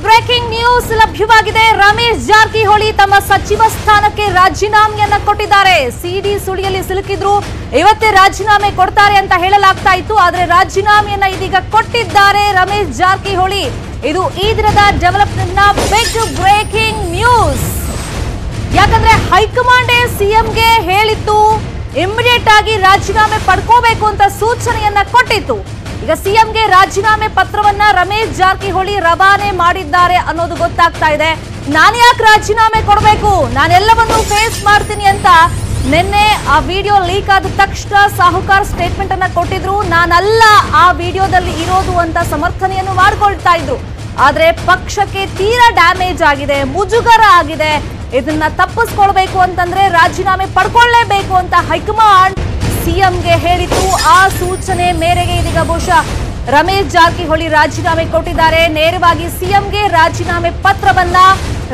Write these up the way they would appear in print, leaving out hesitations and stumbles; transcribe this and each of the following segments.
Breaking news ಲಭ್ಯವಾಗಿದೆ. ರಮೇಶ್ ಜಾರಕಿಹೊಳಿ ತಮ್ಮ ಸಚಿವ ಸ್ಥಾನಕ್ಕೆ ರಾಜೀನಾಮೆಯನ್ನ ಕೊಟ್ಟಿದ್ದಾರೆ. ಸಿಡಿ ಸುಳಿಯಲ್ಲಿ ಸಿಲುಕಿದ್ರು, ಇವತ್ತೇ ರಾಜೀನಾಮೆ ಕೊಡ್ತಾರೆ ಅಂತ ಹೇಳಲಾಗ್ತಾ ಇತ್ತು. ಆದ್ರೆ ರಾಜೀನಾಮೆಯನ್ನ ಇದೀಗ ಕೊಟ್ಟಿದ್ದಾರೆ ರಮೇಶ್ ಜಾರಕಿಹೊಳಿ. ಇದು ಈ ದಿನದ ಡೆವಲಪ್ಮೆಂಟ್ ನ ಬಿಗ್ ಬ್ರೇಕಿಂಗ್ ನ್ಯೂಸ್. ಯಾಕಂದ್ರೆ ಹೈಕಮಾಂಡ್ ಸಿಎಂಗೆ ಹೇಳಿತ್ತು, ಇಮಿಡಿಯೇಟ್ ಆಗಿ ರಾಜೀನಾಮೆ ಪಡ್ಕೋಬೇಕು ಅಂತ ಸೂಚನೆಯನ್ನ ಕೊಟ್ಟಿತ್ತು. ಈಗ ಸಿಎಂಗೆ ರಾಜೀನಾಮೆ ಪತ್ರವನ್ನ ರಮೇಶ್ ಜಾರಕಿಹೊಳಿ ರವಾನೆ ಮಾಡಿದ್ದಾರೆ ಅನ್ನೋದು ಗೊತ್ತಾಗ್ತಾ ಇದೆ. ನಾನು ಯಾಕೆ ರಾಜೀನಾಮೆ ಕೊಡಬೇಕು, ನಾನೆಲ್ಲವನ್ನೂ ಫೇಸ್ ಮಾಡ್ತೀನಿ ಅಂತ ನಿನ್ನೆ ಆ ವಿಡಿಯೋ ಲೀಕ್ ಆದ ತಕ್ಷಣ ಸಾಹುಕಾರ್ ಸ್ಟೇಟ್ಮೆಂಟ್ ಅನ್ನ ಕೊಟ್ಟಿದ್ರು. ನಾನಲ್ಲ ಆ ವಿಡಿಯೋದಲ್ಲಿ ಇರೋದು ಅಂತ ಸಮರ್ಥನೆಯನ್ನು ಮಾಡ್ಕೊಳ್ತಾ ಇದ್ರು. ಆದ್ರೆ ಪಕ್ಷಕ್ಕೆ ತೀರಾ ಡ್ಯಾಮೇಜ್ ಆಗಿದೆ, ಮುಜುಗರ ಆಗಿದೆ. ಇದನ್ನ ತಪ್ಪಿಸ್ಕೊಳ್ಬೇಕು ಅಂತಂದ್ರೆ ರಾಜೀನಾಮೆ ಪಡ್ಕೊಳ್ಳೇಬೇಕು ಅಂತ ಹೈಕಮಾಂಡ್ ಸಿಎಂಗೆ ಹೇಳಿತ್ತು. ಆ ಸೂಚನೆ ಮೇರೆಗೆ ಇದೀಗ ಬಹುಶಃ ರಮೇಶ್ ಜಾರಕಿಹೊಳಿ ರಾಜೀನಾಮೆ ಕೊಟ್ಟಿದ್ದಾರೆ. ನೇರವಾಗಿ ಸಿಎಂಗೆ ರಾಜೀನಾಮೆ ಪತ್ರವನ್ನ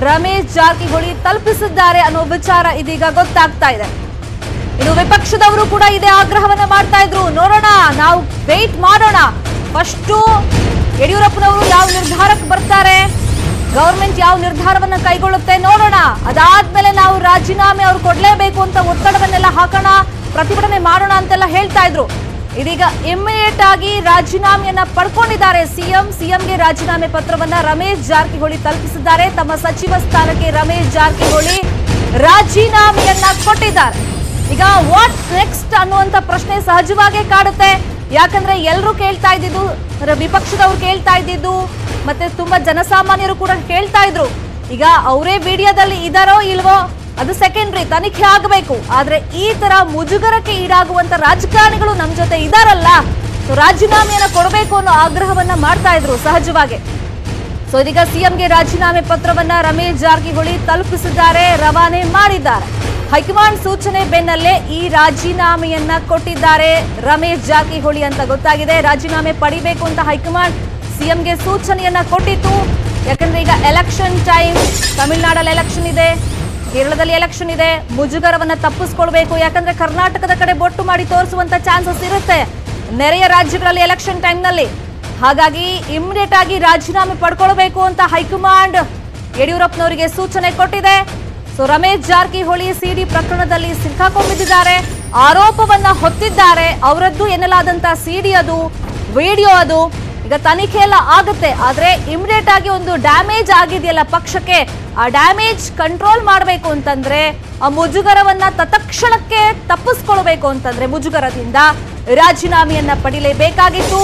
ರಮೇಶ್ ಜಾರಕಿಹೊಳಿ ತಲುಪಿಸಿದ್ದಾರೆ ಅನ್ನೋ ವಿಚಾರ ಇದೀಗ ಗೊತ್ತಾಗ್ತಾ ಇದೆ. ಇನ್ನು ವಿಪಕ್ಷದವರು ಕೂಡ ಇದೇ ಆಗ್ರಹವನ್ನ ಮಾಡ್ತಾ ಇದ್ರು. ನೋಡೋಣ, ನಾವು ವೇಟ್ ಮಾಡೋಣ, ಫಸ್ಟು ಯಡಿಯೂರಪ್ಪನವರು ಯಾವ ನಿರ್ಧಾರಕ್ಕೆ ಬರ್ತಾರೆ, ಗವರ್ಮೆಂಟ್ ಯಾವ ನಿರ್ಧಾರವನ್ನ ಕೈಗೊಳ್ಳುತ್ತೆ ನೋಡೋಣ, ಅದಾದ್ಮೇಲೆ ನಾವು ರಾಜೀನಾಮೆ ಅವ್ರು ಕೊಡ್ಲೇಬೇಕು ಅಂತ ಒತ್ತಡವನ್ನೆಲ್ಲ ಹಾಕೋಣ, ಪ್ರತಿಭಟನೆ ಮಾಡೋಣ ಅಂತೆಲ್ಲ ಹೇಳ್ತಾ ಇದ್ರು. ಇದೀಗ ಇಮಿಡಿಯೇಟ್ ಆಗಿ ರಾಜೀನಾಮೆಯನ್ನ ಪಡ್ಕೊಂಡಿದ್ದಾರೆ ಸಿಎಂಗೆ ರಾಜೀನಾಮೆ ಪತ್ರವನ್ನ ರಮೇಶ್ ಜಾರಕಿಹೊಳಿ ತಲುಪಿಸಿದ್ದಾರೆ. ತಮ್ಮ ಸಚಿವ ಸ್ಥಾನಕ್ಕೆ ರಮೇಶ್ ಜಾರಕಿಹೊಳಿ ರಾಜೀನಾಮೆಯನ್ನ ಕೊಟ್ಟಿದ್ದಾರೆ. ಈಗ ವಾಟ್ ನೆಕ್ಸ್ಟ್ ಅನ್ನುವಂತ ಪ್ರಶ್ನೆ ಸಹಜವಾಗಿ ಕಾಡುತ್ತೆ. ಯಾಕಂದ್ರೆ ಎಲ್ಲರೂ ಕೇಳ್ತಾ ಇದ್ದಿದ್ದು, ವಿಪಕ್ಷದವ್ರು ಕೇಳ್ತಾ ಇದ್ದಿದ್ದು, ಮತ್ತೆ ತುಂಬಾ ಜನಸಾಮಾನ್ಯರು ಕೂಡ ಕೇಳ್ತಾ ಇದ್ರು, ಈಗ ಅವರೇ ವಿಡಿಯೋದಲ್ಲಿ ಇದಾರೋ ಇಲ್ವೋ ಅದು ಸೆಕೆಂಡ್ರಿ, ತನಿಖೆ ಆಗಬೇಕು. ಆದ್ರೆ ಈ ತರ ಮುಜುಗರಕ್ಕೆ ಈಡಾಗುವಂತ ರಾಜಕಾರಣಿಗಳು ನಮ್ ಜೊತೆ ಇದಾರಲ್ಲ, ರಾಜೀನಾಮೆಯನ್ನ ಕೊಡಬೇಕು ಅನ್ನೋ ಆಗ್ರಹವನ್ನ ಮಾಡ್ತಾ ಇದ್ರು ಸಹಜವಾಗಿ. ಸೊ ಇದೀಗ ಸಿಎಂಗೆ ರಾಜೀನಾಮೆ ಪತ್ರವನ್ನ ರಮೇಶ್ ಜಾರಕಿಹೊಳಿ ತಲುಪಿಸಿದ್ದಾರೆ, ರವಾನೆ ಮಾಡಿದ್ದಾರೆ. ಹೈಕಮಾಂಡ್ ಸೂಚನೆ ಬೆನ್ನಲ್ಲೇ ಈ ರಾಜೀನಾಮೆಯನ್ನ ಕೊಟ್ಟಿದ್ದಾರೆ ರಮೇಶ್ ಜಾರಕಿಹೊಳಿ ಅಂತ ಗೊತ್ತಾಗಿದೆ. ರಾಜೀನಾಮೆ ಪಡಿಬೇಕು ಅಂತ ಹೈಕಮಾಂಡ್ ಸಿಎಂಗೆ ಸೂಚನೆಯನ್ನ ಕೊಟ್ಟಿತ್ತು. ಯಾಕಂದ್ರೆ ಈಗ ಎಲೆಕ್ಷನ್ ಟೈಮ್, ತಮಿಳುನಾಡಲ್ಲಿ ಎಲೆಕ್ಷನ್ ಇದೆ, ಕೇರಳದಲ್ಲಿ ಎಲೆಕ್ಷನ್ ಇದೆ, ಮುಜುಗರವನ್ನ ತಪ್ಪಿಸ್ಕೊಳ್ಬೇಕು. ಯಾಕಂದ್ರೆ ಕರ್ನಾಟಕದ ಕಡೆ ಬೊಟ್ಟು ಮಾಡಿ ತೋರಿಸುವಂತ ಚಾನ್ಸಸ್ ಇರುತ್ತೆ ನೆರೆಯ ರಾಜ್ಯಗಳಲ್ಲಿ ಎಲೆಕ್ಷನ್ ಟೈಮ್ ನಲ್ಲಿ. ಹಾಗಾಗಿ ಇಮಿಡಿಯೇಟ್ ಆಗಿ ರಾಜೀನಾಮೆ ಪಡ್ಕೊಳ್ಬೇಕು ಅಂತ ಹೈಕಮಾಂಡ್ ಯಡಿಯೂರಪ್ಪನವರಿಗೆ ಸೂಚನೆ ಕೊಟ್ಟಿದೆ. ಸೊ ರಮೇಶ್ ಜಾರಕಿಹೊಳಿ ಸಿಡಿ ಪ್ರಕರಣದಲ್ಲಿ ಸಿಕ್ಕಾಕೊಂಡಿದ್ದಾರೆ, ಆರೋಪವನ್ನ ಹೊತ್ತಿದ್ದಾರೆ. ಅವರದ್ದು ಎನ್ನಲಾದಂತ ಸಿಡಿ ಅದು, ವಿಡಿಯೋ ಅದು, ಈಗ ತನಿಖೆ ಎಲ್ಲ ಆಗುತ್ತೆ. ಆದ್ರೆ ಇಮಿಡಿಯೇಟ್ ಆಗಿ ಒಂದು ಡ್ಯಾಮೇಜ್ ಆಗಿದೆಯಲ್ಲ ಪಕ್ಷಕ್ಕೆ, ಆ ಡ್ಯಾಮೇಜ್ ಕಂಟ್ರೋಲ್ ಮಾಡಬೇಕು ಅಂತಂದ್ರೆ, ಆ ಮುಜುಗರವನ್ನ ತತ್ಕ್ಷಣಕ್ಕೆ ತಪ್ಪಿಸ್ಕೊಳ್ಬೇಕು ಅಂತಂದ್ರೆ ಮುಜುಗರದಿಂದ ರಾಜೀನಾಮೆಯನ್ನ ಪಡಿಲೇಬೇಕಾಗಿತ್ತು.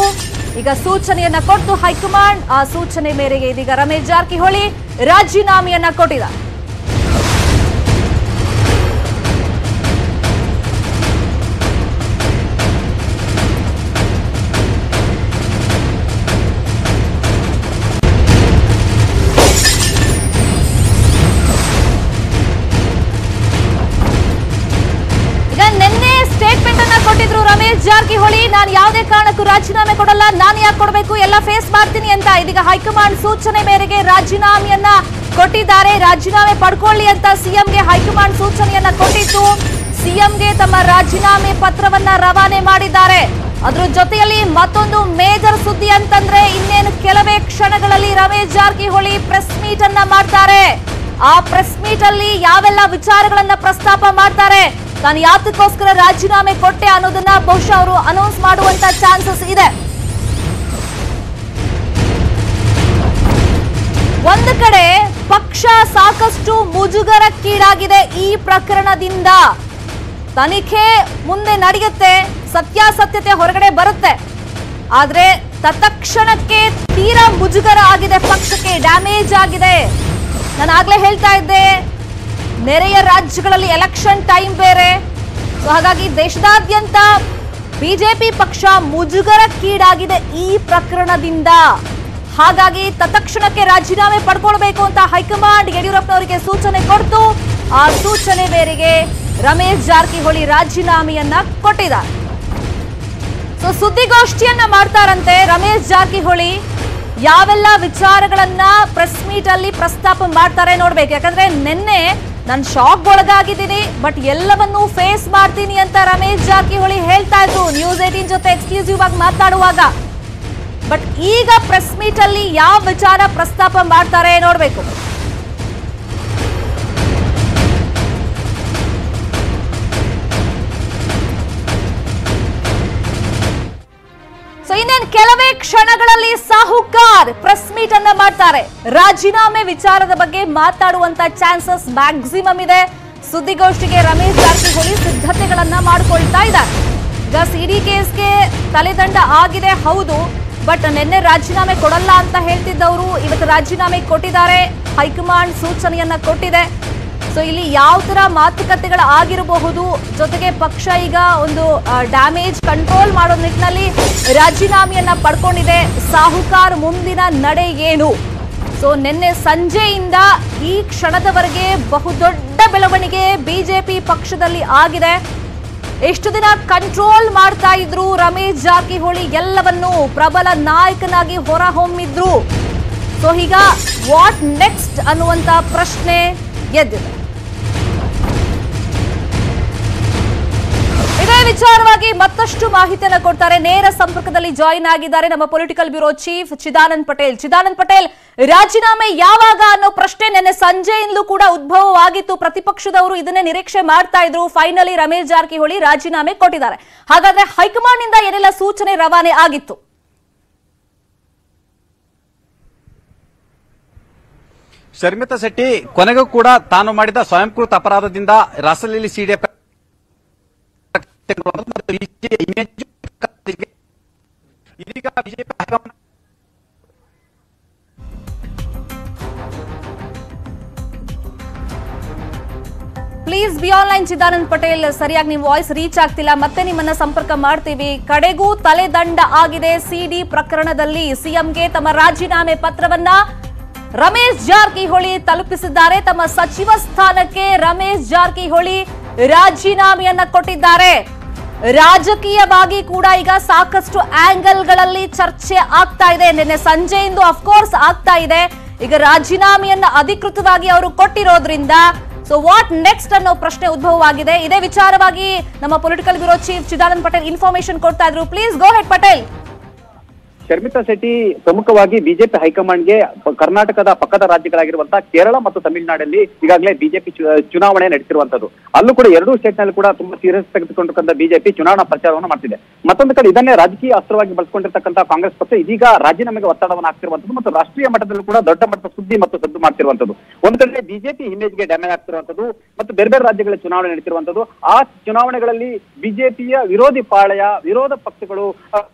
ಈಗ ಸೂಚನೆಯನ್ನ ಕೊಟ್ಟು ಹೈಕಮಾಂಡ್, ಆ ಸೂಚನೆ ಮೇರೆಗೆ ಇದೀಗ ರಮೇಶ್ ಜಾರಕಿಹೊಳಿ ರಾಜೀನಾಮೆಯನ್ನ ಕೊಟ್ಟಿದ್ದಾರೆ. ರಮೇಶ್ ಜಾರಕಿಹೊಳಿ, ನಾನು ಯಾವುದೇ ಕಾರಣಕ್ಕೂ ರಾಜೀನಾಮೆ ಕೊಡಲ್ಲ, ನಾನು ಯಾಕೆ ಕೊಡಬೇಕು, ಎಲ್ಲ ಫೇಸ್ ಮಾಡ್ತೀನಿ ಅಂತ. ಇದೀಗ ಹೈಕಮಾಂಡ್ ಸೂಚನೆ ಮೇರೆಗೆ ರಾಜೀನಾಮೆಯನ್ನ ಕೊಟ್ಟಿದ್ದಾರೆ. ರಾಜೀನಾಮೆ ಪಡ್ಕೊಳ್ಳಿ ಅಂತ ಸಿಎಂಗೆ ಹೈಕಮಾಂಡ್ ಸೂಚನೆಯನ್ನ ಕೊಟ್ಟಿತ್ತು. ಸಿಎಂಗೆ ತಮ್ಮ ರಾಜೀನಾಮೆ ಪತ್ರವನ್ನ ರವಾನೆ ಮಾಡಿದ್ದಾರೆ. ಅದ್ರ ಜೊತೆಯಲ್ಲಿ ಮತ್ತೊಂದು ಮೇಜರ್ ಸುದ್ದಿ ಅಂತಂದ್ರೆ, ಇನ್ನೇನು ಕೆಲವೇ ಕ್ಷಣಗಳಲ್ಲಿ ರಮೇಶ್ ಜಾರಕಿಹೊಳಿ ಪ್ರೆಸ್ ಮೀಟ್ ಅನ್ನ ಮಾಡ್ತಾರೆ. ಆ ಪ್ರೆಸ್ ಮೀಟ್ ಅಲ್ಲಿ ಯಾವೆಲ್ಲ ವಿಚಾರಗಳನ್ನ ಪ್ರಸ್ತಾಪ ಮಾಡ್ತಾರೆ, ನಾನು ಯಾತಕ್ಕೋಸ್ಕರ ರಾಜೀನಾಮೆ ಕೊಟ್ಟೆ ಅನ್ನೋದನ್ನ ಬಹುಶಃ ಅವರು ಅನೌನ್ಸ್ ಮಾಡುವಂತ ಚಾನ್ಸಸ್ ಇದೆ. ಒಂದು ಕಡೆ ಪಕ್ಷ ಸಾಕಷ್ಟು ಮುಜುಗರಕ್ಕೀಡಾಗಿದೆ ಈ ಪ್ರಕರಣದಿಂದ. ತನಿಖೆ ಮುಂದೆ ನಡೆಯುತ್ತೆ, ಸತ್ಯಾಸತ್ಯತೆ ಹೊರಗಡೆ ಬರುತ್ತೆ. ಆದ್ರೆ ತತ್ಕ್ಷಣಕ್ಕೆ ತೀರಾ ಮುಜುಗರ ಆಗಿದೆ, ಪಕ್ಷಕ್ಕೆ ಡ್ಯಾಮೇಜ್ ಆಗಿದೆ. ನಾನು ಆಗ್ಲೇ ಹೇಳ್ತಾ ಇದ್ದೆ, ನೆರೆಯ ರಾಜ್ಯಗಳಲ್ಲಿ ಎಲೆಕ್ಷನ್ ಟೈಮ್ ಬೇರೆ. ಸೊ ಹಾಗಾಗಿ ದೇಶದಾದ್ಯಂತ ಬಿಜೆಪಿ ಪಕ್ಷ ಮುಜುಗರಕ್ಕೀಡಾಗಿದೆ ಈ ಪ್ರಕರಣದಿಂದ. ಹಾಗಾಗಿ ತತ್ಕ್ಷಣಕ್ಕೆ ರಾಜೀನಾಮೆ ಪಡ್ಕೊಳ್ಬೇಕು ಅಂತ ಹೈಕಮಾಂಡ್ ಯಡಿಯೂರಪ್ಪನವರಿಗೆ ಸೂಚನೆ ಕೊಡ್ತು. ಆ ಸೂಚನೆ ಮೇರೆಗೆ ರಮೇಶ್ ಜಾರಕಿಹೊಳಿ ರಾಜೀನಾಮೆಯನ್ನ ಕೊಟ್ಟಿದ್ದಾರೆ. ಸೊ ಸುದ್ದಿಗೋಷ್ಠಿಯನ್ನ ಮಾಡ್ತಾರಂತೆ ರಮೇಶ್ ಜಾರಕಿಹೊಳಿ. ಯಾವೆಲ್ಲ ವಿಚಾರಗಳನ್ನ ಪ್ರೆಸ್ ಮೀಟ್ ಅಲ್ಲಿ ಪ್ರಸ್ತಾಪ ಮಾಡ್ತಾರೆ ನೋಡ್ಬೇಕು. ಯಾಕಂದ್ರೆ ನಿನ್ನೆ ನಾನು ಶಾಕ್ ಒಳಗಾಗಿದ್ದೀನಿ, ಬಟ್ ಎಲ್ಲವನ್ನೂ ಫೇಸ್ ಮಾಡ್ತೀನಿ ಅಂತ ರಮೇಶ್ ಜಾರಕಿಹೊಳಿ ಹೇಳ್ತಾ ಇದ್ರು ನ್ಯೂಸ್ 18 ಜೊತೆ ಎಕ್ಸ್ಕ್ಲೂಸಿವ್ ಆಗಿ ಮಾತನಾಡುವಾಗ. ಬಟ್ ಈಗ ಪ್ರೆಸ್ ಮೀಟ್ ಅಲ್ಲಿ ಯಾವ ವಿಚಾರ ಪ್ರಸ್ತಾಪ ಮಾಡ್ತಾರೆ ನೋಡ್ಬೇಕು. ಸೊ ಇನ್ನೇನು ಕೆಲವೇ ಕ್ಷಣಗಳಲ್ಲಿ ಸಾಹುಕಾರ್ ಪ್ರೆಸ್ ಮೀಟ್ ಅನ್ನ ಮಾಡ್ತಾರೆ. ರಾಜೀನಾಮೆ ವಿಚಾರದ ಬಗ್ಗೆ ಮಾತಾಡುವಂತ ಚಾನ್ಸಸ್ ಮ್ಯಾಕ್ಸಿಮಮ್ ಇದೆ. ಸುದ್ದಿಗೋಷ್ಠಿಗೆ ರಮೇಶ್ ಜಾರಕಿಹೊಳಿ ಸಿದ್ಧತೆಗಳನ್ನ ಮಾಡಿಕೊಳ್ತಾ ಇದ್ದಾರೆ. ಈಗ ಸಿಡಿ ಕೇಸ್ಗೆ ತಲೆದಂಡ ಆಗಿದೆ ಹೌದು, ಬಟ್ ನಿನ್ನೆ ರಾಜೀನಾಮೆ ಕೊಡಲ್ಲ ಅಂತ ಹೇಳ್ತಿದ್ದವರು ಇವತ್ತು ರಾಜೀನಾಮೆ ಕೊಟ್ಟಿದ್ದಾರೆ. ಹೈಕಮಾಂಡ್ ಸೂಚನೆಯನ್ನ ಕೊಟ್ಟಿದೆ. ಸೊ ಇಲ್ಲಿ ಯಾವ ತರ ಮಾತುಕತೆಗಳು ಆಗಿರಬಹುದು, ಜೊತೆಗೆ ಪಕ್ಷ ಈಗ ಒಂದು ಡ್ಯಾಮೇಜ್ ಕಂಟ್ರೋಲ್ ಮಾಡೋ ನಿಟ್ಟಿನಲ್ಲಿ ರಾಜೀನಾಮೆಯನ್ನ ಪಡ್ಕೊಂಡಿದೆ. ಸಾಹುಕಾರ್ ಮುಂದಿನ ನಡೆ ಏನು? ಸೊ ನಿನ್ನೆ ಸಂಜೆಯಿಂದ ಈ ಕ್ಷಣದವರೆಗೆ ಬಹುದೊಡ್ಡ ಬೆಳವಣಿಗೆ ಬಿಜೆಪಿ ಪಕ್ಷದಲ್ಲಿ ಆಗಿದೆ. ಎಷ್ಟು ದಿನ ಕಂಟ್ರೋಲ್ ಮಾಡ್ತಾ ಇದ್ರು ರಮೇಶ್ ಜಾರಕಿಹೊಳಿ, ಎಲ್ಲವನ್ನೂ ಪ್ರಬಲ ನಾಯಕನಾಗಿ ಹೊರಹೊಮ್ಮಿದ್ರು. ಸೊ ಈಗ ವಾಟ್ ನೆಕ್ಸ್ಟ್ ಅನ್ನುವಂತ ಪ್ರಶ್ನೆ ಎದ್ದಿದೆ. ಇದೇ ವಿಚಾರವಾಗಿ ಮತ್ತಷ್ಟು ಮಾಹಿತಿಯನ್ನು ಕೊಡ್ತಾರೆ. ನೇರ ಸಂಪರ್ಕದಲ್ಲಿ ಜಾಯಿನ್ ಆಗಿದ್ದಾರೆ ನಮ್ಮ political bureau chief Chidanand Patel. Chidanand Patel, ರಾಜೀನಾಮೆ ಯಾವಾಗ ಅನ್ನೋ ಪ್ರಶ್ನೆ ನಿನ್ನೆ ಸಂಜೆಯಿಂದಲೂ ಕೂಡ ಉದ್ಭವವಾಗಿತ್ತು. ಪ್ರತಿಪಕ್ಷದವರು ಇದನ್ನೇ ನಿರೀಕ್ಷೆ ಮಾಡ್ತಾ ಇದ್ರು. ಫೈನಲಿ ರಮೇಶ್ ಜಾರಕಿಹೊಳಿ ರಾಜೀನಾಮೆ ಕೊಟ್ಟಿದ್ದಾರೆ. ಹಾಗಾದ್ರೆ ಹೈಕಮಾಂಡ್ ನಿಂದ ಏನೆಲ್ಲ ಸೂಚನೆ ರವಾನೆ ಆಗಿತ್ತು? ಶರ್ಮಿತಾ ಶೆಟ್ಟಿ ಕೊನೆಗೂ ಕೂಡ ತಾನು ಮಾಡಿದ ಸ್ವಯಂಕೃತ ಅಪರಾಧದಿಂದ ರಾಸಲೀಲಿ ಸಿಡಿ ಇದೀಗ BJP high command please be online. Chidanand Patel, ಸರಿಯಾಗಿ ನಿಮ್ಮ ವಾಯ್ಸ್ ರೀಚ್ ಆಗ್ತಿಲ್ಲ, ಮತ್ತೆ ನಿಮ್ಮನ್ನ ಸಂಪರ್ಕ ಮಾಡ್ತೀವಿ. ಕಡೆಗೂ ತಲೆದಂಡ ಆಗಿದೆ ಸಿಡಿ ಪ್ರಕರಣದಲ್ಲಿ. ಸಿಎಂಗೆ ತಮ್ಮ ರಾಜೀನಾಮೆ ಪತ್ರವನ್ನ ರಮೇಶ್ ಜಾರಕಿಹೊಳಿ ತಲುಪಿಸಿದ್ದಾರೆ. ತಮ್ಮ ಸಚಿವ ಸ್ಥಾನಕ್ಕೆ ರಮೇಶ್ ಜಾರಕಿಹೊಳಿ ರಾಜೀನಾಮೆಯನ್ನ ಕೊಟ್ಟಿದ್ದಾರೆ. ರಾಜಕೀಯವಾಗಿ ಕೂಡ ಈಗ ಸಾಕಷ್ಟು ಆಂಗಲ್ಗಳಲ್ಲಿ ಚರ್ಚೆ ಆಗ್ತಾ ಇದೆ. ನಿನ್ನೆ ಸಂಜೆಯಿಂದ ಅಫ್ಕೋರ್ಸ್ ಆಗ್ತಾ ಇದೆ. ಈಗ ರಾಜೀನಾಮೆಯನ್ನ ಅಧಿಕೃತವಾಗಿ ಅವರು ಕೊಟ್ಟಿರೋದ್ರಿಂದ ಸೊ ವಾಟ್ ನೆಕ್ಸ್ಟ್ ಅನ್ನೋ ಪ್ರಶ್ನೆ ಉದ್ಭವವಾಗಿದೆ. ಇದೇ ವಿಚಾರವಾಗಿ ನಮ್ಮ political bureau chief Chidanand Patel information ಕೊಡ್ತಾ ಇದ್ರು. Please go head Patel. Sharmita Shetty, ಪ್ರಮುಖವಾಗಿ ಬಿಜೆಪಿ ಹೈಕಮಾಂಡ್ಗೆ ಕರ್ನಾಟಕದ ಪಕ್ಕದ ರಾಜ್ಯಗಳಾಗಿರುವಂತಹ ಕೇರಳ ಮತ್ತು ತಮಿಳುನಾಡಲ್ಲಿ ಈಗಾಗಲೇ ಬಿಜೆಪಿ ಚುನಾವಣೆ ನಡೆಸಿರುವಂತದ್ದು. ಅಲ್ಲೂ ಕೂಡ ಎರಡೂ ಸ್ಟೇಟ್ ನಲ್ಲಿ ಕೂಡ ತುಂಬಾ ಸೀರಿಯಸ್ ತೆಗೆದುಕೊಂಡಂತ ಬಿಜೆಪಿ ಚುನಾವಣಾ ಪ್ರಚಾರವನ್ನು ಮಾಡ್ತಿದೆ. ಮತ್ತೊಂದು ಕಡೆ ಇದನ್ನೇ ರಾಜಕೀಯ ಅಸ್ತ್ರವಾಗಿ ಬಳಸಿಕೊಂಡಿರ್ತಕ್ಕಂಥ ಕಾಂಗ್ರೆಸ್ ಪಕ್ಷ ಇದೀಗ ರಾಜೀನಾಮೆಗೆ ಒತ್ತಡವನ್ನು ಹಾಕ್ತಿರುವಂತದ್ದು ಮತ್ತು ರಾಷ್ಟ್ರೀಯ ಮಟ್ಟದಲ್ಲೂ ಕೂಡ ದೊಡ್ಡ ಮಟ್ಟದ ಸುದ್ದಿ ಮತ್ತು ಸದ್ದು ಮಾಡ್ತಿರುವಂತದ್ದು. ಒಂದ್ ಕಡೆ ಬಿಜೆಪಿ ಇಮೇಜ್ಗೆ ಡ್ಯಾಮೇಜ್ ಆಗ್ತಿರುವಂತದ್ದು ಮತ್ತು ಬೇರೆ ಬೇರೆ ರಾಜ್ಯಗಳ ಚುನಾವಣೆ ನಡೆಸಿರುವಂತದ್ದು. ಆ ಚುನಾವಣೆಗಳಲ್ಲಿ ಬಿಜೆಪಿಯ ವಿರೋಧಿ ಪಾಳೆಯ, ವಿರೋಧ ಪಕ್ಷಗಳು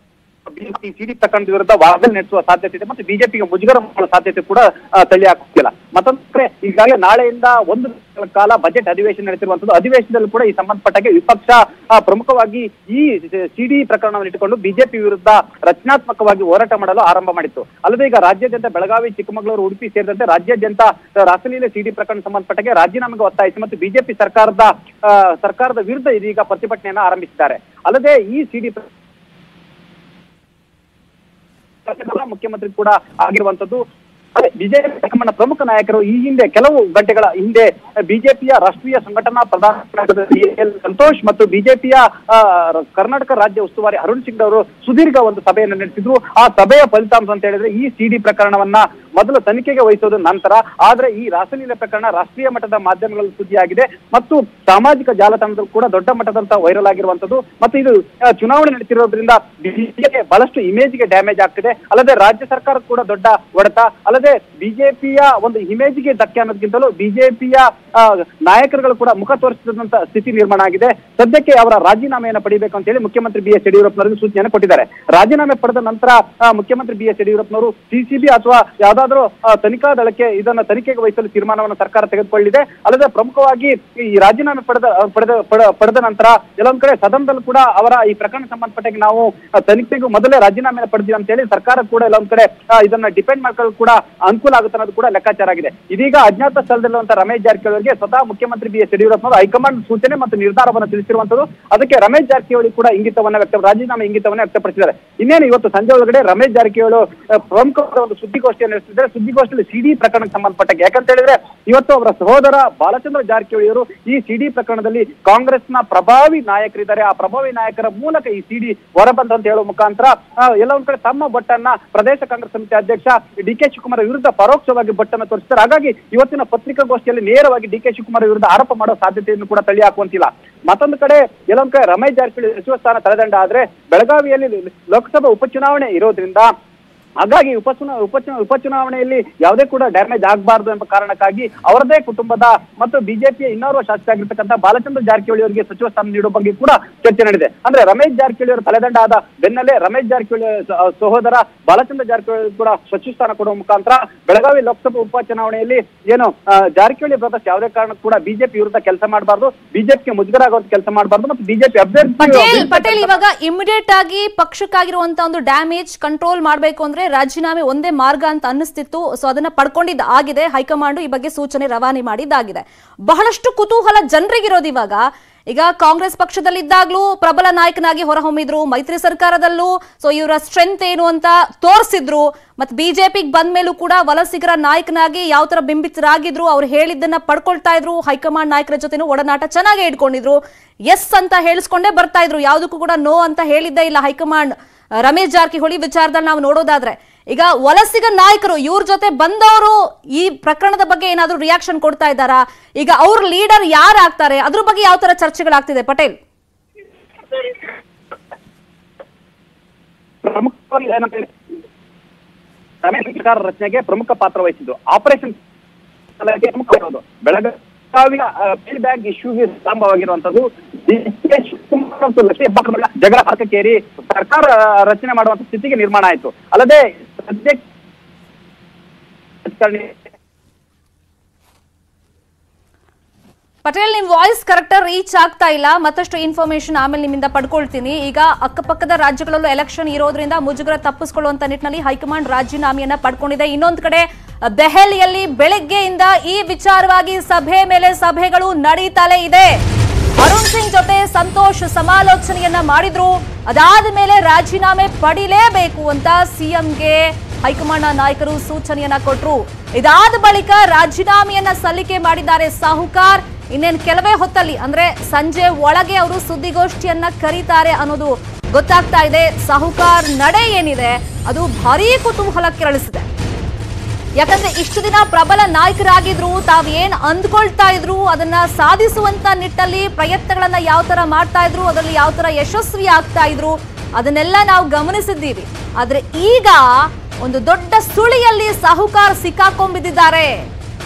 ಬಿಜೆಪಿ ಸಿಡಿ ಪ್ರಕರಣದ ವಿರುದ್ಧ ವಾಗ್ದಾಳಿ ನಡೆಸುವ ಸಾಧ್ಯತೆ ಇದೆ ಮತ್ತು ಬಿಜೆಪಿಗೆ ಮುಜುಗರ ಮಾಡುವ ಸಾಧ್ಯತೆ ಕೂಡ ತಳ್ಳಿ ಹಾಕುತ್ತಿಲ್ಲ. ಮತ್ತೊಂದು ಕಡೆ ಈಗಾಗಲೇ ನಾಳೆಯಿಂದ ಒಂದು ಕಾಲ ಬಜೆಟ್ ಅಧಿವೇಶನ ನಡೆಸಿರುವಂತದ್ದು. ಅಧಿವೇಶನದಲ್ಲೂ ಕೂಡ ಈ ಸಂಬಂಧಪಟ್ಟಾಗೆ ವಿಪಕ್ಷ ಪ್ರಮುಖವಾಗಿ ಈ ಸಿಡಿ ಪ್ರಕರಣವನ್ನು ಇಟ್ಟುಕೊಂಡು ಬಿಜೆಪಿ ವಿರುದ್ಧ ರಚನಾತ್ಮಕವಾಗಿ ಹೋರಾಟ ಮಾಡಲು ಆರಂಭ ಮಾಡಿತ್ತು. ಅಲ್ಲದೆ ಈಗ ರಾಜ್ಯಾದ್ಯಂತ ಬೆಳಗಾವಿ, ಚಿಕ್ಕಮಗಳೂರು, ಉಡುಪಿ ಸೇರಿದಂತೆ ರಾಜ್ಯಾದ್ಯಂತ ರಾಸಲೀಲೆ ಸಿಡಿ ಪ್ರಕರಣ ಸಂಬಂಧಪಟ್ಟಾಗೆ ರಾಜೀನಾಮೆಗೆ ಒತ್ತಾಯಿಸಿ ಮತ್ತು ಬಿಜೆಪಿ ಸರ್ಕಾರದ ವಿರುದ್ಧ ಇದೀಗ ಪ್ರತಿಭಟನೆಯನ್ನು ಆರಂಭಿಸಿದ್ದಾರೆ. ಅಲ್ಲದೆ ಈ ಸಿಡಿ ಮುಖ್ಯಮಂತ್ರಿ ಕೂಡ ಆಗಿರುವಂತದ್ದು. ಬಿಜೆಪಿ ಹೈಕಮಾಂಡ್ ಪ್ರಮುಖ ನಾಯಕರು ಈ ಹಿಂದೆ ಕೆಲವು ಗಂಟೆಗಳ ಹಿಂದೆ ಬಿಜೆಪಿಯ ರಾಷ್ಟ್ರೀಯ ಸಂಘಟನಾ ಪ್ರಧಾನ ಸಂತೋಷ್ ಮತ್ತು ಬಿಜೆಪಿಯ ಕರ್ನಾಟಕ ರಾಜ್ಯ ಉಸ್ತುವಾರಿ ಅರುಣ್ ಸಿಂಗ್ ಅವರು ಸುದೀರ್ಘ ಒಂದು ಸಭೆಯನ್ನು ನಡೆಸಿದ್ರು. ಆ ಸಭೆಯ ಫಲಿತಾಂಶ ಅಂತ ಹೇಳಿದ್ರೆ ಈ ಸಿಡಿ ಪ್ರಕರಣವನ್ನ ಮೊದಲು ತನಿಖೆಗೆ ವಹಿಸೋದು ನಂತರ. ಆದ್ರೆ ಈ ರಾಸಲೀಲೆ ಪ್ರಕರಣ ರಾಷ್ಟ್ರೀಯ ಮಟ್ಟದ ಮಾಧ್ಯಮಗಳಲ್ಲಿ ಸುದ್ದಿಯಾಗಿದೆ ಮತ್ತು ಸಾಮಾಜಿಕ ಜಾಲತಾಣದಲ್ಲಿ ಕೂಡ ದೊಡ್ಡ ಮಟ್ಟದಂತ ವೈರಲ್ ಆಗಿರುವಂತದ್ದು. ಮತ್ತು ಇದು ಚುನಾವಣೆ ನಡೆಸಿರೋದ್ರಿಂದ ಬಿಜೆಪಿಗೆ ಬಹಳಷ್ಟು ಇಮೇಜ್ಗೆ ಡ್ಯಾಮೇಜ್ ಆಗ್ತಿದೆ. ಅಲ್ಲದೆ ರಾಜ್ಯ ಸರ್ಕಾರ ಕೂಡ ದೊಡ್ಡ ಹೊಡೆತ. ಅಲ್ಲದೆ ಬಿಜೆಪಿಯ ಒಂದು ಇಮೇಜ್ಗೆ ಧಕ್ಕೆ ಅನ್ನೋದಕ್ಕಿಂತಲೂ ಬಿಜೆಪಿಯ ನಾಯಕರುಗಳು ಕೂಡ ಮುಖ ತೋರಿಸಿದಂತ ಸ್ಥಿತಿ ನಿರ್ಮಾಣ ಆಗಿದೆ. ಸದ್ಯಕ್ಕೆ ಅವರ ರಾಜೀನಾಮೆಯನ್ನು ಪಡಿಬೇಕು ಅಂತ ಹೇಳಿ ಮುಖ್ಯಮಂತ್ರಿ ಬಿ ಎಸ್ ಯಡಿಯೂರಪ್ಪನವರಿಗೆ ಸೂಚನೆಯನ್ನು ಕೊಟ್ಟಿದ್ದಾರೆ. ರಾಜೀನಾಮೆ ಪಡೆದ ನಂತರ ಮುಖ್ಯಮಂತ್ರಿ ಬಿ ಎಸ್ ಯಡಿಯೂರಪ್ಪನವರು ಸಿಸಿಬಿ ಅಥವಾ ಯಾವುದಾದ್ರೂ ತನಿಖಾ ದಳಕ್ಕೆ ಇದನ್ನ ತನಿಖೆಗೆ ವಹಿಸಲು ತೀರ್ಮಾನವನ್ನು ಸರ್ಕಾರ ತೆಗೆದುಕೊಳ್ಳಿದೆ. ಅಲ್ಲದೆ ಪ್ರಮುಖವಾಗಿ ಈ ರಾಜೀನಾಮೆ ಪಡೆದ ನಂತರ ಕೆಲವೊಂದ್ ಕಡೆ ಸದನದಲ್ಲೂ ಕೂಡ ಅವರ ಈ ಪ್ರಕರಣ ಸಂಬಂಧಪಟ್ಟಾಗಿ ನಾವು ತನಿಖೆಗೂ ಮೊದಲೇ ರಾಜೀನಾಮೆ ಪಡೆದಿವಿ ಅಂತ ಹೇಳಿ ಸರ್ಕಾರ ಕೂಡ ಕೆಲವೊಂದ್ ಕಡೆ ಇದನ್ನ ಡಿಪೆಂಡ್ ಮಾಡ್ಕೊಳ್ಳಲು ಕೂಡ ಅನುಕೂಲ ಆಗುತ್ತೆ ಅನ್ನೋದು ಕೂಡ ಲೆಕ್ಕಾಚಾರ ಆಗಿದೆ. ಇದೀಗ ಅಜ್ಞಾತ ಸ್ಥಳದಲ್ಲಿರುವಂತಹ ರಮೇಶ್ ಜಾರಕಿಹೊಳಿಗೆ ಸ್ವತಃ ಮುಖ್ಯಮಂತ್ರಿ ಬಿ ಎಸ್ ಯಡಿಯೂರಪ್ಪನವರು ಹೈಕಮಾಂಡ್ ಸೂಚನೆ ಮತ್ತು ನಿರ್ಧಾರವನ್ನು ತಿಳಿಸಿರುವಂತದ್ದು. ಅದಕ್ಕೆ ರಮೇಶ್ ಜಾರಕಿಹೊಳಿ ಕೂಡ ರಾಜೀನಾಮೆ ಇಂಗಿತವನ್ನ ವ್ಯಕ್ತಪಡಿಸಿದ್ದಾರೆ. ಇನ್ನೇನು ಇವತ್ತು ಸಂಜೆ ಒಳಗಡೆ ರಮೇಶ್ ಜಾರಕಿಹೊಳಿ ಪ್ರಮುಖವಾದ ಒಂದು ಸುದ್ದಿಗೋಷ್ಠಿಯನ್ನು ಮಾತನಾಡ್ತಿದ್ದಾರೆ ಸುದ್ದಿಗೋಷ್ಠಿಯಲ್ಲಿ ಸಿಡಿ ಪ್ರಕರಣಕ್ಕೆ ಸಂಬಂಧಪಟ್ಟಾಗ. ಯಾಕಂತ ಹೇಳಿದ್ರೆ ಇವತ್ತು ಅವರ ಸಹೋದರ ಬಾಲಚಂದ್ರ ಜಾರಕಿಹೊಳಿ ಅವರು ಈ ಸಿಡಿ ಪ್ರಕರಣದಲ್ಲಿ ಕಾಂಗ್ರೆಸ್ನ ಪ್ರಭಾವಿ ನಾಯಕರಿದ್ದಾರೆ, ಆ ಪ್ರಭಾವಿ ನಾಯಕರ ಮೂಲಕ ಈ ಸಿಡಿ ಹೊರಬಂತ ಅಂತ ಹೇಳುವ ಮುಖಾಂತರ ಎಲ್ಲ ಒಂದ್ ಕಡೆ ತಮ್ಮ ಬಟ್ಟನ್ನ ಪ್ರದೇಶ ಕಾಂಗ್ರೆಸ್ ಸಮಿತಿ ಅಧ್ಯಕ್ಷ ಡಿ.ಕೆ. ಶಿವಕುಮಾರ್ ವಿರುದ್ಧ ಪರೋಕ್ಷವಾಗಿ ಬಟ್ಟನ್ನು ತೋರಿಸ್ತಾರೆ. ಹಾಗಾಗಿ ಇವತ್ತಿನ ಪತ್ರಿಕಾಗೋಷ್ಠಿಯಲ್ಲಿ ನೇರವಾಗಿ ಡಿ.ಕೆ. ಶಿವಕುಮಾರ್ ವಿರುದ್ಧ ಆರೋಪ ಮಾಡೋ ಸಾಧ್ಯತೆಯನ್ನು ಕೂಡ ತಳ್ಳಿ ಹಾಕುವಂತಿಲ್ಲ. ಮತ್ತೊಂದು ಕಡೆ ಎಲ್ಲೊಂದ್ ಕಡೆ ರಮೇಶ್ ಜಾರಕಿಹೊಳಿ ಸಚಿವ ಸ್ಥಾನ ತಲೆದಂಡ ಆದ್ರೆ ಬೆಳಗಾವಿಯಲ್ಲಿ ಲೋಕಸಭಾ ಉಪಚುನಾವಣೆ ಇರೋದ್ರಿಂದ ಹಾಗಾಗಿ ಉಪಚುನಾವಣೆಯಲ್ಲಿ ಯಾವುದೇ ಕೂಡ ಡ್ಯಾಮೇಜ್ ಆಗಬಾರದು ಎಂಬ ಕಾರಣಕ್ಕಾಗಿ ಅವರದೇ ಕುಟುಂಬದ ಮತ್ತು ಬಿಜೆಪಿಯ ಇನ್ನೋರ್ವ ಶಾಸಕ ಆಗಿರ್ತಕ್ಕಂಥ ಬಾಲಚಂದ್ರ ಜಾರಕಿಹೊಳಿ ಅವರಿಗೆ ಸಚಿವ ಸ್ಥಾನ ನೀಡುವ ಬಗ್ಗೆ ಕೂಡ ಚರ್ಚೆ ನಡೆದಿದೆ. ಅಂದ್ರೆ ರಮೇಶ್ ಜಾರಕಿಹೊಳಿ ಅವರು ತಲೆದಂಡ ಆದ ಬೆನ್ನಲ್ಲೇ ರಮೇಶ್ ಜಾರಕಿಹೊಳಿ ಸಹೋದರ ಬಾಲಚಂದ್ರ ಜಾರಕಿಹೊಳಿ ಕೂಡ ಸಚಿವ ಸ್ಥಾನ ಕೊಡುವ ಮುಖಾಂತರ ಬೆಳಗಾವಿ ಲೋಕಸಭಾ ಉಪಚುನಾವಣೆಯಲ್ಲಿ ಏನು ಜಾರಕಿಹೊಳಿ ಬ್ರದರ್ಸ್ ಯಾವುದೇ ಕಾರಣಕ್ಕೂ ಕೂಡ ಬಿಜೆಪಿ ವಿರುದ್ಧ ಕೆಲಸ ಮಾಡಬಾರ್ದು, ಬಿಜೆಪಿಗೆ ಮುಜುಗರ ಆಗುವಂತ ಕೆಲಸ ಮಾಡಬಾರ್ದು ಮತ್ತು ಬಿಜೆಪಿ ಅಭ್ಯರ್ಥಿ ಪಟೇಲ್ ಇವಾಗ ಇಮಿಡಿಯೇಟ್ ಆಗಿ ಪಕ್ಷಕ್ಕಾಗಿರುವಂತ ಒಂದು ಡ್ಯಾಮೇಜ್ ಕಂಟ್ರೋಲ್ ಮಾಡಬೇಕು ಅಂದ್ರೆ ರಾಜೀನಾಮೆ ಒಂದೇ ಮಾರ್ಗ ಅಂತ ಅನ್ನಿಸ್ತಿತ್ತು. ಸೊ ಅದನ್ನ ಪಡ್ಕೊಂಡಿದ್ದಾಗಿದೆ, ಹೈಕಮಾಂಡ್ ಈ ಬಗ್ಗೆ ಸೂಚನೆ ರವಾನೆ ಮಾಡಿದ್ದಾಗಿದೆ. ಬಹಳಷ್ಟು ಕುತೂಹಲ ಜನರಿಗಿರೋದು ಇವಾಗ, ಈಗ ಕಾಂಗ್ರೆಸ್ ಪಕ್ಷದಲ್ಲಿದ್ದಾಗ್ಲೂ ಪ್ರಬಲ ನಾಯಕನಾಗಿ ಹೊರಹೊಮ್ಮಿದ್ರು, ಮೈತ್ರಿ ಸರ್ಕಾರದಲ್ಲೂ ಸೊ ಇವರ ಸ್ಟ್ರೆಂತ್ ಏನು ಅಂತ ತೋರಿಸಿದ್ರು, ಮತ್ತೆ ಬಿಜೆಪಿಗೆ ಬಂದ ಮೇಲೂ ಕೂಡ ವಲಸಿಗರ ನಾಯಕನಾಗಿ ಯಾವ ತರ ಬಿಂಬಿತರಾಗಿದ್ರು, ಅವ್ರು ಹೇಳಿದ್ದನ್ನ ಪಡ್ಕೊಳ್ತಾ ಇದ್ರು, ಹೈಕಮಾಂಡ್ ನಾಯಕರ ಜೊತೆನೂ ಒಡನಾಟ ಚೆನ್ನಾಗೇ ಇಟ್ಕೊಂಡಿದ್ರು, ಎಸ್ ಅಂತ ಹೇಳಿಸ್ಕೊಂಡೇ ಬರ್ತಾ ಇದ್ರು, ಯಾವುದಕ್ಕೂ ಕೂಡ ನೋ ಅಂತ ಹೇಳಿದ್ದೇ ಇಲ್ಲ ಹೈಕಮಾಂಡ್. ರಮೇಶ್ ಜಾರಕಿಹೊಳಿ ವಿಚಾರದಲ್ಲಿ ನಾವು ನೋಡೋದಾದ್ರೆ ಈಗ ವಲಸಿಗ ನಾಯಕರು ಇವ್ರ ಜೊತೆ ಬಂದವರು ಈ ಪ್ರಕರಣದ ಬಗ್ಗೆ ಏನಾದ್ರೂ ರಿಯಾಕ್ಷನ್ ಕೊಡ್ತಾ ಇದ್ದಾರಾ? ಈಗ ಅವ್ರ ಲೀಡರ್ ಯಾರಾಗ್ತಾರೆ ಅದ್ರ ಬಗ್ಗೆ ಯಾವ ತರ ಚರ್ಚೆಗಳಾಗ್ತಿದೆ ಪಟೇಲ್? ಪ್ರಮುಖವಾಗಿ ರಮೇಶ್ ಸರ್ಕಾರ ರಚನೆಗೆ ಪ್ರಮುಖ ಪಾತ್ರ ವಹಿಸಿದ್ದು ಆಪರೇಷನ್ ಬೆಳಗಾವಿಯ ಬೇಲ್ ಬ್ಯಾಗ್ ಇಶ್ಯೂಗೆ ಪ್ರಾರಂಭವಾಗಿರುವಂತದ್ದು ಜಗಳ ಹರಕೇರಿ ಸರ್ಕಾರ ರಚನೆ ಮಾಡುವಂತ ಸ್ಥಿತಿಗೆ ನಿರ್ಮಾಣ ಆಯಿತು. ಅಲ್ಲದೆ ಪಟೇಲ್ ನಿಮ್ ವಾಯ್ಸ್ ಕರೆಕ್ಟ್ ರೀಚ್ ಆಗ್ತಾ ಇಲ್ಲ, ಮತ್ತಷ್ಟು ಇನ್ಫಾರ್ಮೇಶನ್ ಆಮೇಲೆ ನಿಮ್ಮಿಂದ ಪಡ್ಕೊಳ್ತೀನಿ. ಈಗ ಅಕ್ಕಪಕ್ಕದ ರಾಜ್ಯಗಳಲ್ಲೂ ಎಲೆಕ್ಷನ್ ಇರೋದ್ರಿಂದ ಮುಜುಗರ ತಪ್ಪಿಸಿಕೊಳ್ಳುವಂತ ನಿಟ್ಟಿನಲ್ಲಿ ಹೈಕಮಾಂಡ್ ರಾಜೀನಾಮೆಯನ್ನ ಪಡ್ಕೊಂಡಿದೆ. ಇನ್ನೊಂದು ಕಡೆ ದೆಹಲಿಯಲ್ಲಿ ಬೆಳಗ್ಗೆಯಿಂದ ಈ ವಿಚಾರವಾಗಿ ಸಭೆ ಮೇಲೆ ಸಭೆಗಳು ನಡೀತಲೇ ಇದೆ. ಅರುಣ್ ಸಿಂಗ್ ಜೊತೆ ಸಂತೋಷ್ ಸಮಾಲೋಚನೆಯನ್ನ ಮಾಡಿದ್ರು, ಅದಾದ ಮೇಲೆ ರಾಜೀನಾಮೆ ಪಡಿಲೇಬೇಕು ಅಂತ ಸಿಎಂಗೆ ಹೈಕಮಾಂಡ್ ನಾಯಕರು ಸೂಚನೆಯನ್ನ ಕೊಟ್ರು. ಇದಾದ ಬಳಿಕ ರಾಜೀನಾಮೆಯನ್ನ ಸಲ್ಲಿಕೆ ಮಾಡಿದ್ದಾರೆ ಸಾಹುಕಾರ್. ಇನ್ನೇನು ಕೆಲವೇ ಹೊತ್ತಲ್ಲಿ ಅಂದ್ರೆ ಸಂಜೆ ಒಳಗೆ ಅವರು ಸುದ್ದಿಗೋಷ್ಠಿಯನ್ನ ಕರೀತಾರೆ ಅನ್ನೋದು ಗೊತ್ತಾಗ್ತಾ ಇದೆ. ಸಾಹುಕಾರ್ ನಡೆ ಏನಿದೆ ಅದು ಭಾರೀ ಕುತೂಹಲ ಕೆರಳಿಸಿದೆ. ಯಾಕಂದ್ರೆ ಇಷ್ಟು ದಿನ ಪ್ರಬಲ ನಾಯಕರಾಗಿದ್ರು, ತಾವೇನ್ ಅಂದ್ಕೊಳ್ತಾ ಇದ್ರು ಅದನ್ನ ಸಾಧಿಸುವಂತ ನಿಟ್ಟಲ್ಲಿ ಪ್ರಯತ್ನಗಳನ್ನ ಯಾವ ತರ ಮಾಡ್ತಾ ಇದ್ರು, ಅದರಲ್ಲಿ ಯಾವ ತರ ಯಶಸ್ವಿ ಆಗ್ತಾ ಇದ್ರು ಅದನ್ನೆಲ್ಲ ನಾವು ಗಮನಿಸಿದ್ದೀವಿ. ಆದ್ರೆ ಈಗ ಒಂದು ದೊಡ್ಡ ಸುಳಿಯಲ್ಲಿ ಸಾಹುಕಾರ್ ಸಿಕ್ಕಾಕೊಂಡ್ಬಿದ್ದಾರೆ.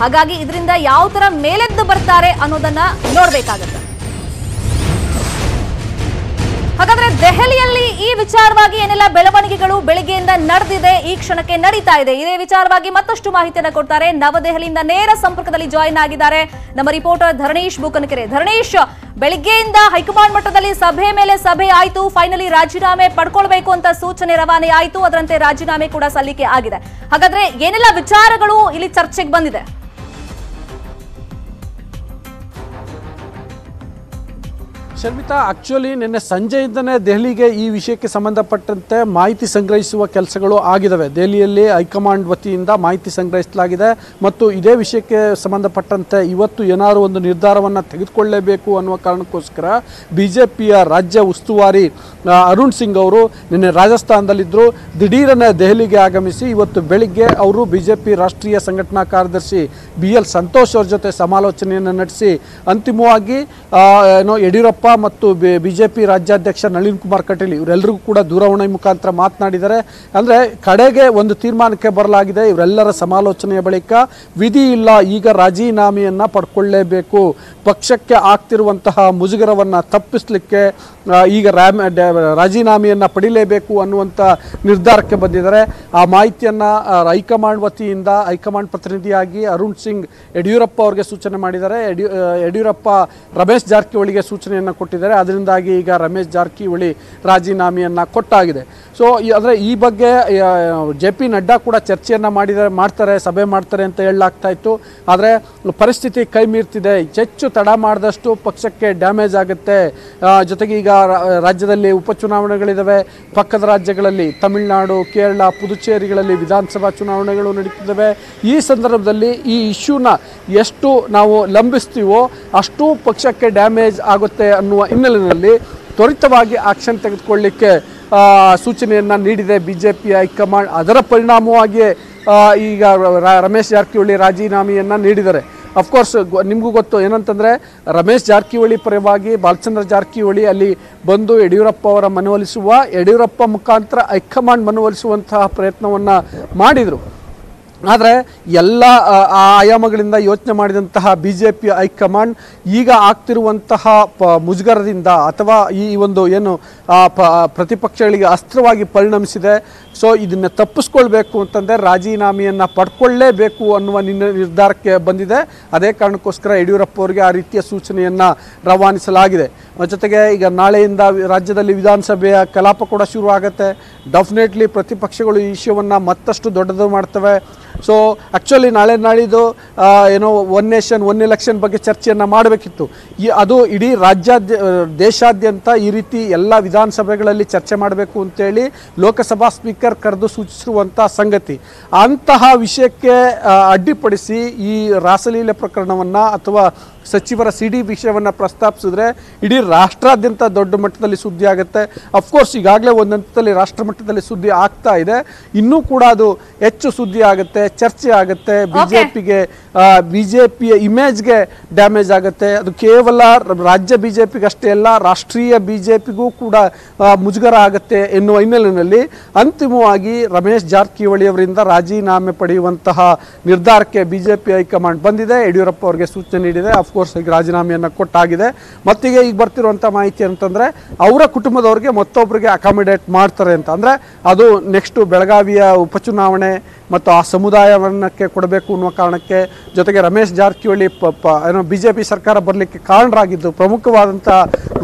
ಹಾಗಾಗಿ ಇದರಿಂದ ಯಾವ ತರ ಮೇಲೆದ್ದು ಬರ್ತಾರೆ ಅನ್ನೋದನ್ನ ನೋಡ್ಬೇಕಾಗತ್ತೆ. ಹಾಗಾದ್ರೆ ದೆಹಲಿಯಲ್ಲಿ ಈ ವಿಚಾರವಾಗಿ ಏನೆಲ್ಲ ಬೆಳವಣಿಗೆಗಳು ಬೆಳಗ್ಗೆಯಿಂದ ನಡೆದಿದೆ, ಈ ಕ್ಷಣಕ್ಕೆ ನಡೀತಾ ಇದೆ, ಇದೇ ವಿಚಾರವಾಗಿ ಮತ್ತಷ್ಟು ಮಾಹಿತಿಯನ್ನ ಕೊಡ್ತಾರೆ. ನವದೆಹಲಿಯಿಂದ ನೇರ ಸಂಪರ್ಕದಲ್ಲಿ ಜಾಯಿನ್ ಆಗಿದ್ದಾರೆ ನಮ್ಮ ರಿಪೋರ್ಟರ್ ಧರಣೇಶ್ ಬೂಕನಕೆರೆ. ಧರಣೇಶ್, ಬೆಳಗ್ಗೆಯಿಂದ ಹೈಕಮಾಂಡ್ ಮಟ್ಟದಲ್ಲಿ ಸಭೆ ಮೇಲೆ ಸಭೆ ಆಯಿತು, ಫೈನಲಿ ರಾಜೀನಾಮೆ ಪಡ್ಕೊಳ್ಬೇಕು ಅಂತ ಸೂಚನೆ ರವಾನೆ ಆಯಿತು, ಅದರಂತೆ ರಾಜೀನಾಮೆ ಕೂಡ ಸಲ್ಲಿಕೆ ಆಗಿದೆ. ಹಾಗಾದ್ರೆ ಏನೆಲ್ಲ ವಿಚಾರಗಳು ಇಲ್ಲಿ ಚರ್ಚೆಗೆ ಬಂದಿದೆ? ಶರ್ಮಿತಾ, ಆಕ್ಚುಲಿ ನಿನ್ನೆ ಸಂಜೆಯಿಂದನೇ ದೆಹಲಿಗೆ ಈ ವಿಷಯಕ್ಕೆ ಸಂಬಂಧಪಟ್ಟಂತೆ ಮಾಹಿತಿ ಸಂಗ್ರಹಿಸುವ ಕೆಲಸಗಳು ಆಗಿದ್ದಾವೆ. ದೆಹಲಿಯಲ್ಲಿ ಹೈಕಮಾಂಡ್ ವತಿಯಿಂದ ಮಾಹಿತಿ ಸಂಗ್ರಹಿಸಲಾಗಿದೆ ಮತ್ತು ಇದೇ ವಿಷಯಕ್ಕೆ ಸಂಬಂಧಪಟ್ಟಂತೆ ಇವತ್ತು ಏನಾದರೂ ಒಂದು ನಿರ್ಧಾರವನ್ನು ತೆಗೆದುಕೊಳ್ಳಲೇಬೇಕು ಅನ್ನುವ ಕಾರಣಕ್ಕೋಸ್ಕರ ಬಿಜೆಪಿಯ ರಾಜ್ಯ ಉಸ್ತುವಾರಿ ಅರುಣ್ ಸಿಂಗ್ ಅವರು ನಿನ್ನೆ ರಾಜಸ್ಥಾನದಲ್ಲಿದ್ದರು. ದಿಢೀರನೆ ದೆಹಲಿಗೆ ಆಗಮಿಸಿ ಇವತ್ತು ಬೆಳಿಗ್ಗೆ ಅವರು ಬಿಜೆಪಿ ರಾಷ್ಟ್ರೀಯ ಸಂಘಟನಾ ಕಾರ್ಯದರ್ಶಿ BL ಸಂತೋಷ್ ಅವ್ರ ಜೊತೆ ಸಮಾಲೋಚನೆಯನ್ನು ನಡೆಸಿ ಅಂತಿಮವಾಗಿ ಯಡಿಯೂರಪ್ಪ ಮತ್ತು ಬಿಜೆಪಿ ರಾಜ್ಯಾಧ್ಯಕ್ಷ ನಳಿನ್ ಕುಮಾರ್ ಕಟೀಲ್ ಇವರೆಲ್ಲರಿಗೂ ಕೂಡ ದೂರವಾಣಿ ಮುಖಾಂತರ ಮಾತನಾಡಿದ್ದಾರೆ. ಅಂದರೆ ಕಡೆಗೆ ಒಂದು ತೀರ್ಮಾನಕ್ಕೆ ಬರಲಾಗಿದೆ. ಇವರೆಲ್ಲರ ಸಮಾಲೋಚನೆಯ ಬಳಿಕ ವಿಧಿ ಇಲ್ಲ, ಈಗ ರಾಜೀನಾಮೆಯನ್ನು ಪಡ್ಕೊಳ್ಳೇಬೇಕು, ಪಕ್ಷಕ್ಕೆ ಆಗ್ತಿರುವಂತಹ ಮುಜುಗರವನ್ನು ತಪ್ಪಿಸಲಿಕ್ಕೆ ಈಗ ರಾಜೀನಾಮೆಯನ್ನು ಪಡಿಲೇಬೇಕು ಅನ್ನುವಂಥ ನಿರ್ಧಾರಕ್ಕೆ ಬಂದಿದ್ದಾರೆ. ಆ ಮಾಹಿತಿಯನ್ನು ಹೈಕಮಾಂಡ್ ವತಿಯಿಂದ ಹೈಕಮಾಂಡ್ ಪ್ರತಿನಿಧಿಯಾಗಿ ಅರುಣ್ ಸಿಂಗ್ ಯಡಿಯೂರಪ್ಪ ಅವರಿಗೆ ಸೂಚನೆ ಮಾಡಿದ್ದಾರೆ. ಯಡಿಯೂರಪ್ಪ ರಮೇಶ್ ಜಾರಕಿಹೊಳಿಗೆ ಸೂಚನೆಯನ್ನು ಕೊಟ್ಟಿದ್ದಾರೆ. ಅದರಿಂದಾಗಿ ಈಗ ರಮೇಶ್ ಜಾರಕಿಹೊಳಿ ರಾಜೀನಾಮೆಯನ್ನು ಕೊಟ್ಟಾಗಿದೆ. ಸೊ ಅಂದರೆ ಈ ಬಗ್ಗೆ JP ನಡ್ಡಾ ಕೂಡ ಚರ್ಚೆಯನ್ನು ಮಾಡ್ತಾರೆ, ಸಭೆ ಮಾಡ್ತಾರೆ ಅಂತ ಹೇಳಲಾಗ್ತಾ ಇತ್ತು. ಆದರೆ ಪರಿಸ್ಥಿತಿ ಕೈ ಮೀರ್ತಿದೆ. ಹೆಚ್ಚು ತಡ ಮಾಡಿದಷ್ಟು ಪಕ್ಷಕ್ಕೆ ಡ್ಯಾಮೇಜ್ ಆಗುತ್ತೆ. ಜೊತೆಗೆ ಈಗ ರಾಜ್ಯದಲ್ಲಿ ಉಪಚುನಾವಣೆಗಳಿದ್ದಾವೆ. ಪಕ್ಕದ ರಾಜ್ಯಗಳಲ್ಲಿ ತಮಿಳುನಾಡು, ಕೇರಳ, ಪುದುಚೇರಿಗಳಲ್ಲಿ ವಿಧಾನಸಭಾ ಚುನಾವಣೆಗಳು ನಡೀತಿದ್ದಾವೆ. ಈ ಸಂದರ್ಭದಲ್ಲಿ ಈ ಇಶ್ಯೂನ ಎಷ್ಟು ನಾವು ಲಂಬಿಸ್ತೀವೋ ಅಷ್ಟು ಪಕ್ಷಕ್ಕೆ ಡ್ಯಾಮೇಜ್ ಆಗುತ್ತೆ ಅನ್ನುವ ಹಿನ್ನೆಲೆಯಲ್ಲಿ ತ್ವರಿತವಾಗಿ ಆಕ್ಷನ್ ತೆಗೆದುಕೊಳ್ಳಿಕ್ಕೆ ಸೂಚನೆಯನ್ನು ನೀಡಿದೆ BJP ಹೈಕಮಾಂಡ್. ಅದರ ಪರಿಣಾಮವಾಗಿ ಈಗ ರಮೇಶ್ ಜಾರಕಿಹೊಳಿ ರಾಜೀನಾಮೆಯನ್ನು ನೀಡಿದ್ದಾರೆ. ಅಫ್ಕೋರ್ಸ್ ನಿಮಗೂ ಗೊತ್ತು ಏನಂತಂದರೆ, ರಮೇಶ್ ಜಾರಕಿಹೊಳಿ ಪರವಾಗಿ ಬಾಲಚಂದ್ರ ಜಾರಕಿಹೊಳಿ ಅಲ್ಲಿ ಬಂದು ಯಡಿಯೂರಪ್ಪ ಅವರ ಮನವೊಲಿಸುವ, ಯಡಿಯೂರಪ್ಪ ಮುಖಾಂತರ ಹೈಕಮಾಂಡ್ ಮನವೊಲಿಸುವಂತಹ ಪ್ರಯತ್ನವನ್ನು ಮಾಡಿದರು. ಆದರೆ ಎಲ್ಲ ಆಯಾಮಗಳಿಂದ ಯೋಚನೆ ಮಾಡಿದಂತಹ BJP ಹೈಕಮಾಂಡ್ ಈಗ ಆಗ್ತಿರುವಂತಹ ಮುಜುಗರದಿಂದ ಅಥವಾ ಈ ಒಂದು ಏನು ಪ್ರತಿಪಕ್ಷಗಳಿಗೆ ಅಸ್ತ್ರವಾಗಿ ಪರಿಣಮಿಸಿದೆ. ಸೊ ಇದನ್ನು ತಪ್ಪಿಸ್ಕೊಳ್ಬೇಕು ಅಂತಂದರೆ ರಾಜೀನಾಮೆಯನ್ನು ಪಡ್ಕೊಳ್ಳೇಬೇಕು ಅನ್ನುವ ನಿರ್ಧಾರಕ್ಕೆ ಬಂದಿದೆ. ಅದೇ ಕಾರಣಕ್ಕೋಸ್ಕರ ಯಡಿಯೂರಪ್ಪ ಅವರಿಗೆ ಆ ರೀತಿಯ ಸೂಚನೆಯನ್ನು ರವಾನಿಸಲಾಗಿದೆ. ಜೊತೆಗೆ ಈಗ ನಾಳೆಯಿಂದ ರಾಜ್ಯದಲ್ಲಿ ವಿಧಾನಸಭೆಯ ಕಲಾಪ ಕೂಡ ಶುರು ಆಗುತ್ತೆ. ಡೆಫಿನೆಟ್ಲಿ ಪ್ರತಿಪಕ್ಷಗಳು ಈ ವಿಷಯವನ್ನು ಮತ್ತಷ್ಟು ದೊಡ್ಡದು ಮಾಡ್ತವೆ. ಸೊ ಆ್ಯಕ್ಚುಲಿ ನಾಳೆ ನಾಳಿದ್ದು ಏನೋ ಒನ್ ನೇಷನ್ ಒನ್ ಎಲೆಕ್ಷನ್ ಬಗ್ಗೆ ಚರ್ಚೆಯನ್ನು ಮಾಡಬೇಕಿತ್ತು. ಅದು ಇಡೀ ದೇಶಾದ್ಯಂತ ಈ ರೀತಿ ಎಲ್ಲ ವಿಧಾನಸಭೆಗಳಲ್ಲಿ ಚರ್ಚೆ ಮಾಡಬೇಕು ಅಂತೇಳಿ ಲೋಕಸಭಾ ಸ್ಪೀಕರ್ ಕರೆದು ಸೂಚಿಸಿರುವಂಥ ಸಂಗತಿ. ಅಂತಹ ವಿಷಯಕ್ಕೆ ಅಡ್ಡಿಪಡಿಸಿ ಈ ರಾಸಲೀಲೆ ಪ್ರಕರಣವನ್ನು ಅಥವಾ ಸಚಿವರ CD ವಿಷಯವನ್ನು ಪ್ರಸ್ತಾಪಿಸಿದ್ರೆ ಇಡೀ ರಾಷ್ಟ್ರಾದ್ಯಂತ ದೊಡ್ಡ ಮಟ್ಟದಲ್ಲಿ ಸುದ್ದಿ ಆಗುತ್ತೆ. ಅಫ್ಕೋರ್ಸ್ ಈಗಾಗಲೇ ಒಂದು ಹಂತದಲ್ಲಿ ರಾಷ್ಟ್ರ ಮಟ್ಟದಲ್ಲಿ ಸುದ್ದಿ ಆಗ್ತಾ ಇದೆ. ಇನ್ನೂ ಕೂಡ ಅದು ಹೆಚ್ಚು ಸುದ್ದಿ ಆಗುತ್ತೆ, ಚರ್ಚೆ ಆಗುತ್ತೆ. BJPಯ ಇಮೇಜ್ಗೆ ಡ್ಯಾಮೇಜ್ ಆಗುತ್ತೆ. ಅದು ಕೇವಲ ರಾಜ್ಯ BJPಗೆ ಅಷ್ಟೇ ಅಲ್ಲ, ರಾಷ್ಟ್ರೀಯ BJPಗೂ ಕೂಡ ಮುಜುಗರ ಆಗುತ್ತೆ ಎನ್ನುವ ಹಿನ್ನೆಲೆಯಲ್ಲಿ ಅಂತಿಮವಾಗಿ ರಮೇಶ್ ಜಾರಕಿಹೊಳಿ ಅವರಿಂದ ರಾಜೀನಾಮೆ ಪಡೆಯುವಂತಹ ನಿರ್ಧಾರಕ್ಕೆ BJP ಹೈಕಮಾಂಡ್ ಬಂದಿದೆ. ಯಡಿಯೂರಪ್ಪ ಅವರಿಗೆ ಸೂಚನೆ ನೀಡಿದೆ. ಅಫ್ಕೋರ್ಸ್ ಈಗ ರಾಜೀನಾಮೆಯನ್ನು ಕೊಟ್ಟಾಗಿದೆ. ಮತ್ತೀಗ ಈಗ ಬರ್ತಿರುವಂಥ ಮಾಹಿತಿ ಅಂತಂದರೆ ಅವರ ಕುಟುಂಬದವ್ರಿಗೆ ಮತ್ತೊಬ್ಬರಿಗೆ ಅಕಾಮಿಡೇಟ್ ಮಾಡ್ತಾರೆ ಅಂತ. ಅಂದರೆ ಅದು ನೆಕ್ಸ್ಟು ಬೆಳಗಾವಿಯ ಉಪಚುನಾವಣೆ ಮತ್ತು ಆ ಸಮುದಾಯವನ್ನಕ್ಕೆ ಕೊಡಬೇಕು ಅನ್ನುವ ಕಾರಣಕ್ಕೆ, ಜೊತೆಗೆ ರಮೇಶ್ ಜಾರಕಿಹೊಳಿ ಏನೋ BJP ಸರ್ಕಾರ ಬರಲಿಕ್ಕೆ ಕಾರಣರಾಗಿದ್ದು, ಪ್ರಮುಖವಾದಂಥ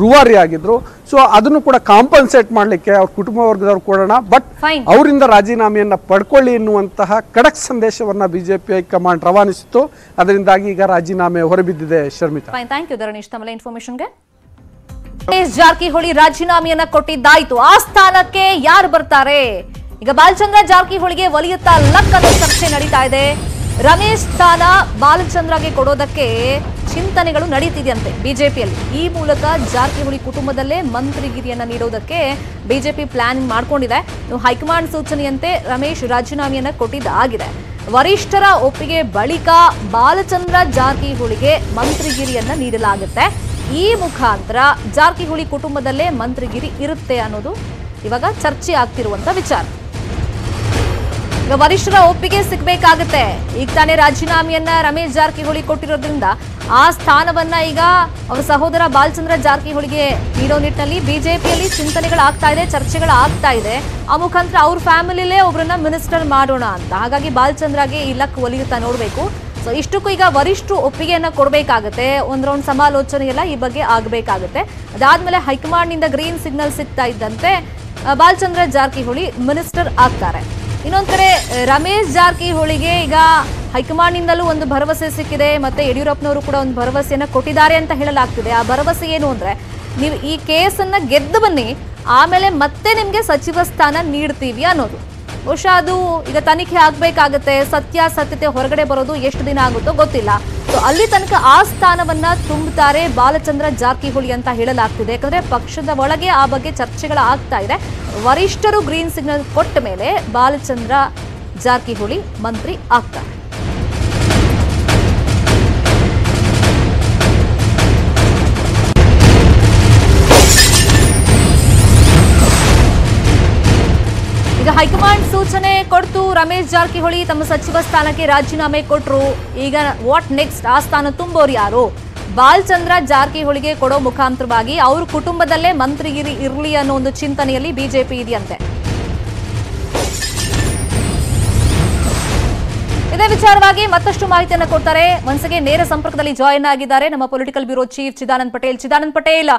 ರೂವಾರಿ ಆಗಿದ್ರು. ಸೊ ಅದನ್ನು ಕೂಡ ಕಾಂಪನ್ಸೇಟ್ ಮಾಡಲಿಕ್ಕೆ ಅವ್ರ ಕುಟುಂಬ ವರ್ಗದವ್ರು ಕೊಡೋಣ, ಬಟ್ ಅವರಿಂದ ರಾಜೀನಾಮೆಯನ್ನು ಪಡ್ಕೊಳ್ಳಿ ಎನ್ನುವಂತಹ ಖಡಕ್ ಸಂದೇಶವನ್ನು BJP ಹೈಕಮಾಂಡ್ ರವಾನಿಸಿತ್ತು. ಅದರಿಂದಾಗಿ ಈಗ ರಾಜೀನಾಮೆ ಹೊರಬಿದ್ದಿದೆ. ಶರ್ಮಿತಾ, ಥ್ಯಾಂಕ್ ಯು ಧರಣೀಶ್ ತಮ್ಮ ಇನ್ಫಾರ್ಮೇಶನ್ಗೆ. ರಮೇಶ್ ಜಾರಕಿಹೊಳಿ ರಾಜೀನಾಮೆಯನ್ನ ಕೊಟ್ಟಿದ್ದಾಯ್ತು. ಆ ಸ್ಥಾನಕ್ಕೆ ಯಾರು ಬರ್ತಾರೆ? ಈಗ ಬಾಲಚಂದ್ರ ಜಾರಕಿಹೊಳಿಗೆ ಒಲಿಯುತ್ತಾ ಲಕ್ ಅನ್ನೋ ಚರ್ಚೆ ನಡೀತಾ ಇದೆ. ರಮೇಶ್ ಸ್ಥಾನ ಬಾಲಚಂದ್ರಗೆ ಕೊಡೋದಕ್ಕೆ ಚಿಂತನೆಗಳು ನಡೀತಿದೆಯಂತೆ BJPಯಲ್ಲಿ. ಈ ಮೂಲಕ ಜಾರಕಿಹೊಳಿ ಕುಟುಂಬದಲ್ಲೇ ಮಂತ್ರಿಗಿರಿಯನ್ನ ನೀಡೋದಕ್ಕೆ BJP ಪ್ಲಾನಿಂಗ್ ಮಾಡ್ಕೊಂಡಿದೆ. ಹೈಕಮಾಂಡ್ ಸೂಚನೆಯಂತೆ ರಮೇಶ್ ರಾಜೀನಾಮೆಯನ್ನ ಕೊಟ್ಟಿದ್ದಾಗಿದೆ. ವರಿಷ್ಠರ ಒಪ್ಪಿಗೆ ಬಳಿಕ ಬಾಲಚಂದ್ರ ಜಾರಕಿಹೊಳಿಗೆ ಮಂತ್ರಿಗಿರಿಯನ್ನ ನೀಡಲಾಗುತ್ತೆ. ಈ ಮುಖಾಂತರ ಜಾರಕಿಹೊಳಿ ಕುಟುಂಬದಲ್ಲೇ ಮಂತ್ರಿಗಿರಿ ಇರುತ್ತೆ ಅನ್ನೋದು ಇವಾಗ ಚರ್ಚೆ ಆಗ್ತಿರುವಂತ ವಿಚಾರ. ಈಗ ವರಿಷ್ಠರ ಒಪ್ಪಿಗೆ ಸಿಗಬೇಕಾಗುತ್ತೆ. ಈಗ ತಾನೇ ರಾಜೀನಾಮೆಯನ್ನ ರಮೇಶ್ ಜಾರಕಿಹೊಳಿ ಕೊಟ್ಟಿರೋದ್ರಿಂದ ಆ ಸ್ಥಾನವನ್ನ ಈಗ ಅವರ ಸಹೋದರ ಬಾಲಚಂದ್ರ ಜಾರಕಿಹೊಳಿಗೆ ನೀಡೋ ನಿಟ್ಟಿನಲ್ಲಿ BJPಯಲ್ಲಿ ಚಿಂತನೆಗಳಾಗ್ತಾ ಇದೆ, ಚರ್ಚೆಗಳಾಗ್ತಾ ಇದೆ. ಆ ಮುಖಾಂತರ ಅವ್ರ ಫ್ಯಾಮಿಲಿಲೇ ಒಬ್ಬರನ್ನ ಮಿನಿಸ್ಟರ್ ಮಾಡೋಣ ಅಂತ. ಹಾಗಾಗಿ ಬಾಲಚಂದ್ರಗೆ ಈ ಲಕ್ ಒಲಿಯುತ್ತಾ ನೋಡಬೇಕು. ಸೊ ಇಷ್ಟಕ್ಕೂ ಈಗ ವರಿಷ್ಠರು ಒಪ್ಪಿಗೆಯನ್ನ ಕೊಡಬೇಕಾಗುತ್ತೆ. ಒಂದು ರೌಂಡ್ ಸಮಾಲೋಚನೆ ಎಲ್ಲ ಈ ಬಗ್ಗೆ ಆಗಬೇಕಾಗುತ್ತೆ. ಅದಾದ್ಮೇಲೆ ಹೈಕಮಾಂಡ್ನಿಂದ ಗ್ರೀನ್ ಸಿಗ್ನಲ್ ಸಿಗ್ತಾ ಇದ್ದಂತೆ ಬಾಲಚಂದ್ರ ಜಾರಕಿಹೊಳಿ ಮಿನಿಸ್ಟರ್ ಆಗ್ತಾರೆ. ಇನ್ನೊಂದ್ ಕಡೆ ರಮೇಶ್ ಜಾರಕಿಹೊಳಿಗೆ ಈಗ ಹೈಕಮಾಂಡ್ನಿಂದಲೂ ಒಂದು ಭರವಸೆ ಸಿಕ್ಕಿದೆ, ಮತ್ತೆ ಯಡಿಯೂರಪ್ಪನವರು ಕೂಡ ಒಂದು ಭರವಸೆಯನ್ನ ಕೊಟ್ಟಿದ್ದಾರೆ ಅಂತ ಹೇಳಲಾಗ್ತಿದೆ. ಆ ಭರವಸೆ ಏನು ಅಂದ್ರೆ, ನೀವು ಈ ಕೇಸನ್ನ ಗೆದ್ದು ಬನ್ನಿ, ಆಮೇಲೆ ಮತ್ತೆ ನಿಮ್ಗೆ ಸಚಿವ ಸ್ಥಾನ ನೀಡ್ತೀವಿ ಅನ್ನೋದು. ಬಹುಶಃ ಅದು ಈಗ ತನಿಖೆ ಆಗ್ಬೇಕಾಗತ್ತೆ. ಸತ್ಯಾಸತ್ಯತೆ ಹೊರಗಡೆ ಬರೋದು ಎಷ್ಟು ದಿನ ಆಗುತ್ತೋ ಗೊತ್ತಿಲ್ಲ. ಸೊ ಅಲ್ಲಿ ತನಕ ಆ ಸ್ಥಾನವನ್ನ ತುಂಬುತ್ತಾರೆ ಬಾಲಚಂದ್ರ ಜಾರಕಿಹೊಳಿ ಅಂತ ಹೇಳಲಾಗ್ತಿದೆ. ಯಾಕಂದ್ರೆ ಪಕ್ಷದ ಒಳಗೆ ಆ ಬಗ್ಗೆ ಚರ್ಚೆಗಳಾಗ್ತಾ ಇದೆ. ವರಿಷ್ಠರು ಗ್ರೀನ್ ಸಿಗ್ನಲ್ ಕೊಟ್ಟ ಮೇಲೆ ಬಾಲಚಂದ್ರ ಜಾರಕಿಹೊಳಿ ಮಂತ್ರಿ ಆಗ್ತಾರೆ. ಈಗ ಹೈಕಮಾಂಡ್ ಸೂಚನೆ ಕೊಡ್ತು, ರಮೇಶ್ ಜಾರಕಿಹೊಳಿ ತಮ್ಮ ಸಚಿವ ಸ್ಥಾನಕ್ಕೆ ರಾಜೀನಾಮೆ ಕೊಟ್ರು. ಈಗ ವಾಟ್ ನೆಕ್ಸ್ಟ್? ಆ ಸ್ಥಾನ ತುಂಬೋರು ಯಾರು? ಬಾಲಚಂದ್ರ ಜಾರಕಿಹೊಳಿಗೆ ಕೊಡೋ ಮುಖಾಂತರವಾಗಿ ಅವ್ರ ಕುಟುಂಬದಲ್ಲೇ ಮಂತ್ರಿಗಿರಿ ಇರ್ಲಿ ಅನ್ನೋ ಒಂದು ಚಿಂತನೆಯಲ್ಲಿ BJP ಇದೆಯಂತೆ. ಇದೇ ವಿಚಾರವಾಗಿ ಮತ್ತಷ್ಟು ಮಾಹಿತಿಯನ್ನು ಕೊಡ್ತಾರೆ. ಒಂದ್ಸಗೆ ನೇರ ಸಂಪರ್ಕದಲ್ಲಿ ಜಾಯಿನ್ ಆಗಿದ್ದಾರೆ ನಮ್ಮ political bureau chief Chidanand Patel. Chidanand Patel,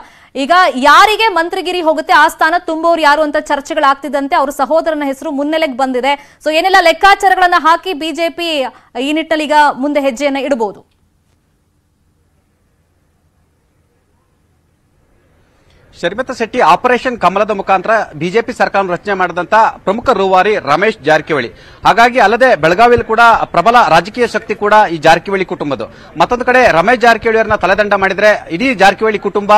ಈಗ ಯಾರಿಗೆ ಮಂತ್ರಿಗಿರಿ ಹೋಗುತ್ತೆ ಆ ಸ್ಥಾನ ತುಂಬುವವರು ಯಾರು ಅಂತ ಚರ್ಚೆಗಳಾಗ್ತಿದ್ದಂತೆ ಅವರ ಸಹೋದರನ ಹೆಸರು ಮುನ್ನೆಲೆಗೆ ಬಂದಿದೆ. ಸೊ ಏನೆಲ್ಲ ಲೆಕ್ಕಾಚಾರಗಳನ್ನ ಹಾಕಿ ಬಿಜೆಪಿ ಈ ನಿಟ್ಟಲ್ಲಿ ಈಗ ಮುಂದೆ ಹೆಜ್ಜೆಯನ್ನ ಇಡಬಹುದು? ಶರ್ಮಿತಾ ಶೆಟ್ಟಿ ಆಪರೇಷನ್ ಕಮಲದ ಮುಖಾಂತರ ಬಿಜೆಪಿ ಸರ್ಕಾರ ರಚನೆ ಮಾಡಿದಂತ ಪ್ರಮುಖ ರೂವಾರಿ ರಮೇಶ್ ಜಾರಕಿಹೊಳಿ. ಹಾಗಾಗಿ ಅಲ್ಲದೆ ಬೆಳಗಾವಿಯಲ್ಲಿ ಕೂಡ ಪ್ರಬಲ ರಾಜಕೀಯ ಶಕ್ತಿ ಕೂಡ ಈ ಜಾರಕಿಹೊಳಿ ಕುಟುಂಬದ್ದು. ಮತ್ತೊಂದು ಕಡೆ ರಮೇಶ್ ಜಾರಕಿಹೊಳಿಯವರನ್ನ ತಲೆದಂಡ ಮಾಡಿದ್ರೆ ಇಡೀ ಜಾರಕಿಹೊಳಿ ಕುಟುಂಬ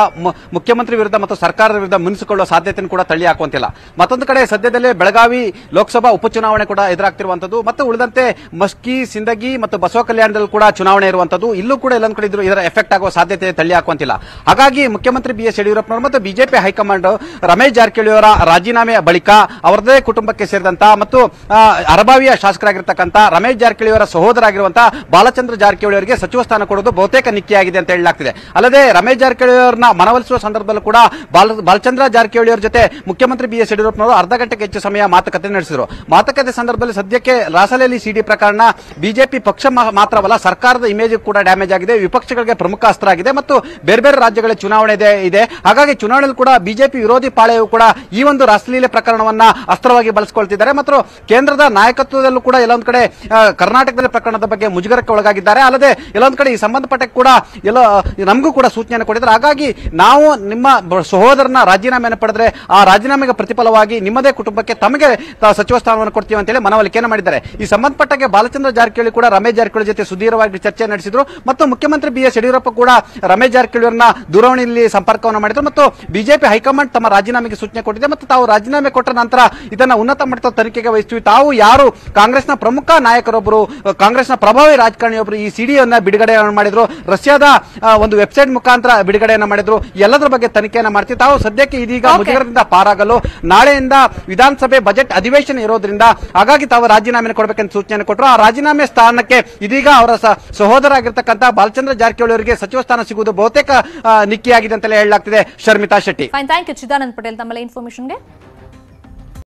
ಮುಖ್ಯಮಂತ್ರಿ ವಿರುದ್ಧ ಮತ್ತು ಸರ್ಕಾರದ ವಿರುದ್ಧ ಮುನಿಸಿಕೊಳ್ಳುವ ಸಾಧ್ಯತೆಯನ್ನು ಕೂಡ ತಳ್ಳಿ ಹಾಕುವಂತಿಲ್ಲ. ಮತ್ತೊಂದು ಕಡೆ ಸದ್ಯದಲ್ಲೇ ಬೆಳಗಾವಿ ಲೋಕಸಭಾ ಉಪಚುನಾವಣೆ ಕೂಡ ಎದುರಾಗ್ತಿರುವಂತದ್ದು ಮತ್ತು ಉಳಿದಂತೆ ಮಸ್ಕಿ, ಸಿಂದಗಿ ಮತ್ತು ಬಸವ ಕಲ್ಯಾಣದಲ್ಲಿ ಕೂಡ ಚುನಾವಣೆ ಇರುವಂತದ್ದು. ಇಲ್ಲೂ ಕೂಡ ಎಲ್ಲೊಂದು ಕಡೆ ಇದರ ಎಫೆಕ್ಟ್ ಆಗುವ ಸಾಧ್ಯತೆ ತಳ್ಳಿ ಹಾಕುವಂತಿಲ್ಲ. ಹಾಗಾಗಿ ಮುಖ್ಯಮಂತ್ರಿ ಬಿಎಸ್ ಯಡಿಯೂರಪ್ಪನವರು ಮತ್ತು ಬಿಜೆಪಿ ಹೈಕಮಾಂಡ್ ರಮೇಶ್ ಜಾರಕಿಹೊಳಿಯವರ ರಾಜೀನಾಮೆಯ ಬಳಿಕ ಅವರದೇ ಕುಟುಂಬಕ್ಕೆ ಸೇರಿದಂತ ಮತ್ತು ಅರಬಾವಿಯ ಶಾಸಕರಾಗಿರ್ತಕ್ಕಂಥ ರಮೇಶ್ ಜಾರಕಿಹೊಳಿಯವರ ಸಹೋದರಾಗಿರುವಂತಹ ಬಾಲಚಂದ್ರ ಜಾರಕಿಹೊಳಿ ಅವರಿಗೆ ಸಚಿವ ಸ್ಥಾನ ಕೊಡುವುದು ಬಹುತೇಕ ನಿಕ್ಕಿಯಾಗಿದೆ ಅಂತ ಹೇಳಲಾಗ್ತಿದೆ. ಅಲ್ಲದೆ ರಮೇಶ್ ಜಾರಕಿಹೊಳಿಯವರನ್ನ ಮನವೊಲಿಸುವ ಸಂದರ್ಭದಲ್ಲೂ ಕೂಡ ಬಾಲಚಂದ್ರ ಜಾರಕಿಹೊಳಿ ಅವರ ಜೊತೆ ಮುಖ್ಯಮಂತ್ರಿ ಬಿಎಸ್ ಯಡಿಯೂರಪ್ಪನವರು ಅರ್ಧ ಗಂಟೆಗೆ ಹೆಚ್ಚು ಸಮಯ ಮಾತುಕತೆ ನಡೆಸಿದರು. ಮಾತುಕತೆ ಸಂದರ್ಭದಲ್ಲಿ ಸದ್ಯಕ್ಕೆ ರಾಸಲಹಳ್ಳಿ ಸಿಡಿ ಪ್ರಕರಣ ಬಿಜೆಪಿ ಪಕ್ಷ ಮಾತ್ರವಲ್ಲ ಸರ್ಕಾರದ ಇಮೇಜ್ ಕೂಡ ಡ್ಯಾಮೇಜ್ ಆಗಿದೆ, ವಿಪಕ್ಷಗಳಿಗೆ ಪ್ರಮುಖ ಅಸ್ತ್ರ ಆಗಿದೆ ಮತ್ತು ಬೇರೆ ಬೇರೆ ರಾಜ್ಯಗಳ ಚುನಾವಣೆ ಇದೆ. ಹಾಗಾಗಿ ಚುನಾವಣೆ ಕೂಡ ಬಿಜೆಪಿ ವಿರೋಧಿ ಪಾಳೆಯು ಕೂಡ ಈ ಒಂದು ರಾಸಲೀಲೆ ಪ್ರಕರಣವನ್ನ ಅಸ್ತ್ರವಾಗಿ ಬಳಸಿಕೊಳ್ತಿದ್ದಾರೆ ಮತ್ತು ಕೇಂದ್ರದ ನಾಯಕತ್ವದಲ್ಲೂ ಕೂಡ ಎಲ್ಲೊಂದು ಕಡೆ ಕರ್ನಾಟಕದ ಪ್ರಕರಣದ ಬಗ್ಗೆ ಮುಜುಗರಕ್ಕೆ ಒಳಗಾಗಿದ್ದಾರೆ. ಅಲ್ಲದೆ ಎಲ್ಲೊಂದು ಕಡೆ ಈ ಸಂಬಂಧಪಟ್ಟ ಕೂಡ ನಮಗೂ ಕೂಡ ಸೂಚನೆಯನ್ನು ಕೊಟ್ಟಿದ್ದಾರೆ. ಹಾಗಾಗಿ ನಾವು ನಿಮ್ಮ ಸಹೋದರನ ರಾಜೀನಾಮೆಯನ್ನು ಪಡೆದ್ರೆ ಆ ರಾಜೀನಾಮೆಗೆ ಪ್ರತಿಫಲವಾಗಿ ನಿಮ್ಮದೇ ಕುಟುಂಬಕ್ಕೆ ತಮಗೆ ಸಚಿವ ಸ್ಥಾನವನ್ನು ಕೊಡ್ತೀವಿ ಅಂತೇಳಿ ಮನವೊಲಿಕೆಯನ್ನು ಮಾಡಿದ್ದಾರೆ. ಈ ಸಂಬಂಧಪಟ್ಟ ಬಾಲಚಂದ್ರ ಜಾರಕಿಹೊಳಿ ಕೂಡ ರಮೇಶ್ ಜಾರಕಿಹೊಳಿ ಜೊತೆ ಸುದೀರ್ಘವಾಗಿ ಚರ್ಚೆ ನಡೆಸಿದ್ರು ಮತ್ತು ಮುಖ್ಯಮಂತ್ರಿ ಬಿಎಸ್ ಯಡಿಯೂರಪ್ಪ ಕೂಡ ರಮೇಶ್ ಜಾರಕಿಹೊಳಿ ಅವರನ್ನ ದೂರವಾಣಿಯಲ್ಲಿ ಸಂಪರ್ಕವನ್ನು ಮಾಡಿದ್ರು ಮತ್ತು ಬಿಜೆಪಿ ಹೈಕಮಾಂಡ್ ತಮ್ಮ ರಾಜೀನಾಮೆಗೆ ಸೂಚನೆ ಕೊಟ್ಟಿದೆ ಮತ್ತು ತಾವು ರಾಜೀನಾಮೆ ಕೊಟ್ಟ ನಂತರ ಇದನ್ನ ಉನ್ನತ ಮಟ್ಟದ ತನಿಖೆಗೆ ವಹಿಸ್ತೀವಿ. ತಾವು ಯಾರು ಕಾಂಗ್ರೆಸ್ನ ಪ್ರಮುಖ ನಾಯಕರೊಬ್ಬರು, ಕಾಂಗ್ರೆಸ್ನ ಪ್ರಭಾವಿ ರಾಜಕಾರಣಿಯೊಬ್ಬರು ಈ ಸಿಡಿಯನ್ನು ಬಿಡುಗಡೆ ಮಾಡಿದ್ರು, ರಷ್ಯಾದ ಒಂದು ವೆಬ್ಸೈಟ್ ಮುಖಾಂತರ ಬಿಡುಗಡೆಯನ್ನು ಮಾಡಿದ್ರು, ಎಲ್ಲದರ ಬಗ್ಗೆ ತನಿಖೆಯನ್ನು ಮಾಡ್ತೀವಿ. ತಾವು ಸದ್ಯಕ್ಕೆ ಇದೀಗ ಮುಜುಗರದಿಂದ ಪಾರಾಗಲು ನಾಳೆಯಿಂದ ವಿಧಾನಸಭೆ ಬಜೆಟ್ ಅಧಿವೇಶನ ಇರೋದ್ರಿಂದ ಹಾಗಾಗಿ ತಾವು ರಾಜೀನಾಮೆ ಕೊಡಬೇಕಂತ ಸೂಚನೆ ಕೊಟ್ಟರು. ಆ ರಾಜೀನಾಮೆ ಸ್ಥಾನಕ್ಕೆ ಇದೀಗ ಅವರ ಸಹೋದರ ಆಗಿರ್ತಕ್ಕಂಥ ಬಾಲಚಂದ್ರ ಜಾರಕಿಹೊಳಿ ಅವರಿಗೆ ಸಚಿವ ಸ್ಥಾನ ಸಿಗುವುದು ಬಹುತೇಕ ನಿಕ್ಕಿಯಾಗಿದೆ ಅಂತಲೇ ಹೇಳಲಾಗ್ತಿದೆ. Sharmita Shetty. Fine, thank you Chidanand Patel ತಮ್ಮ ಇನ್ಫಾರ್ಮೇಶನ್ಗೆ.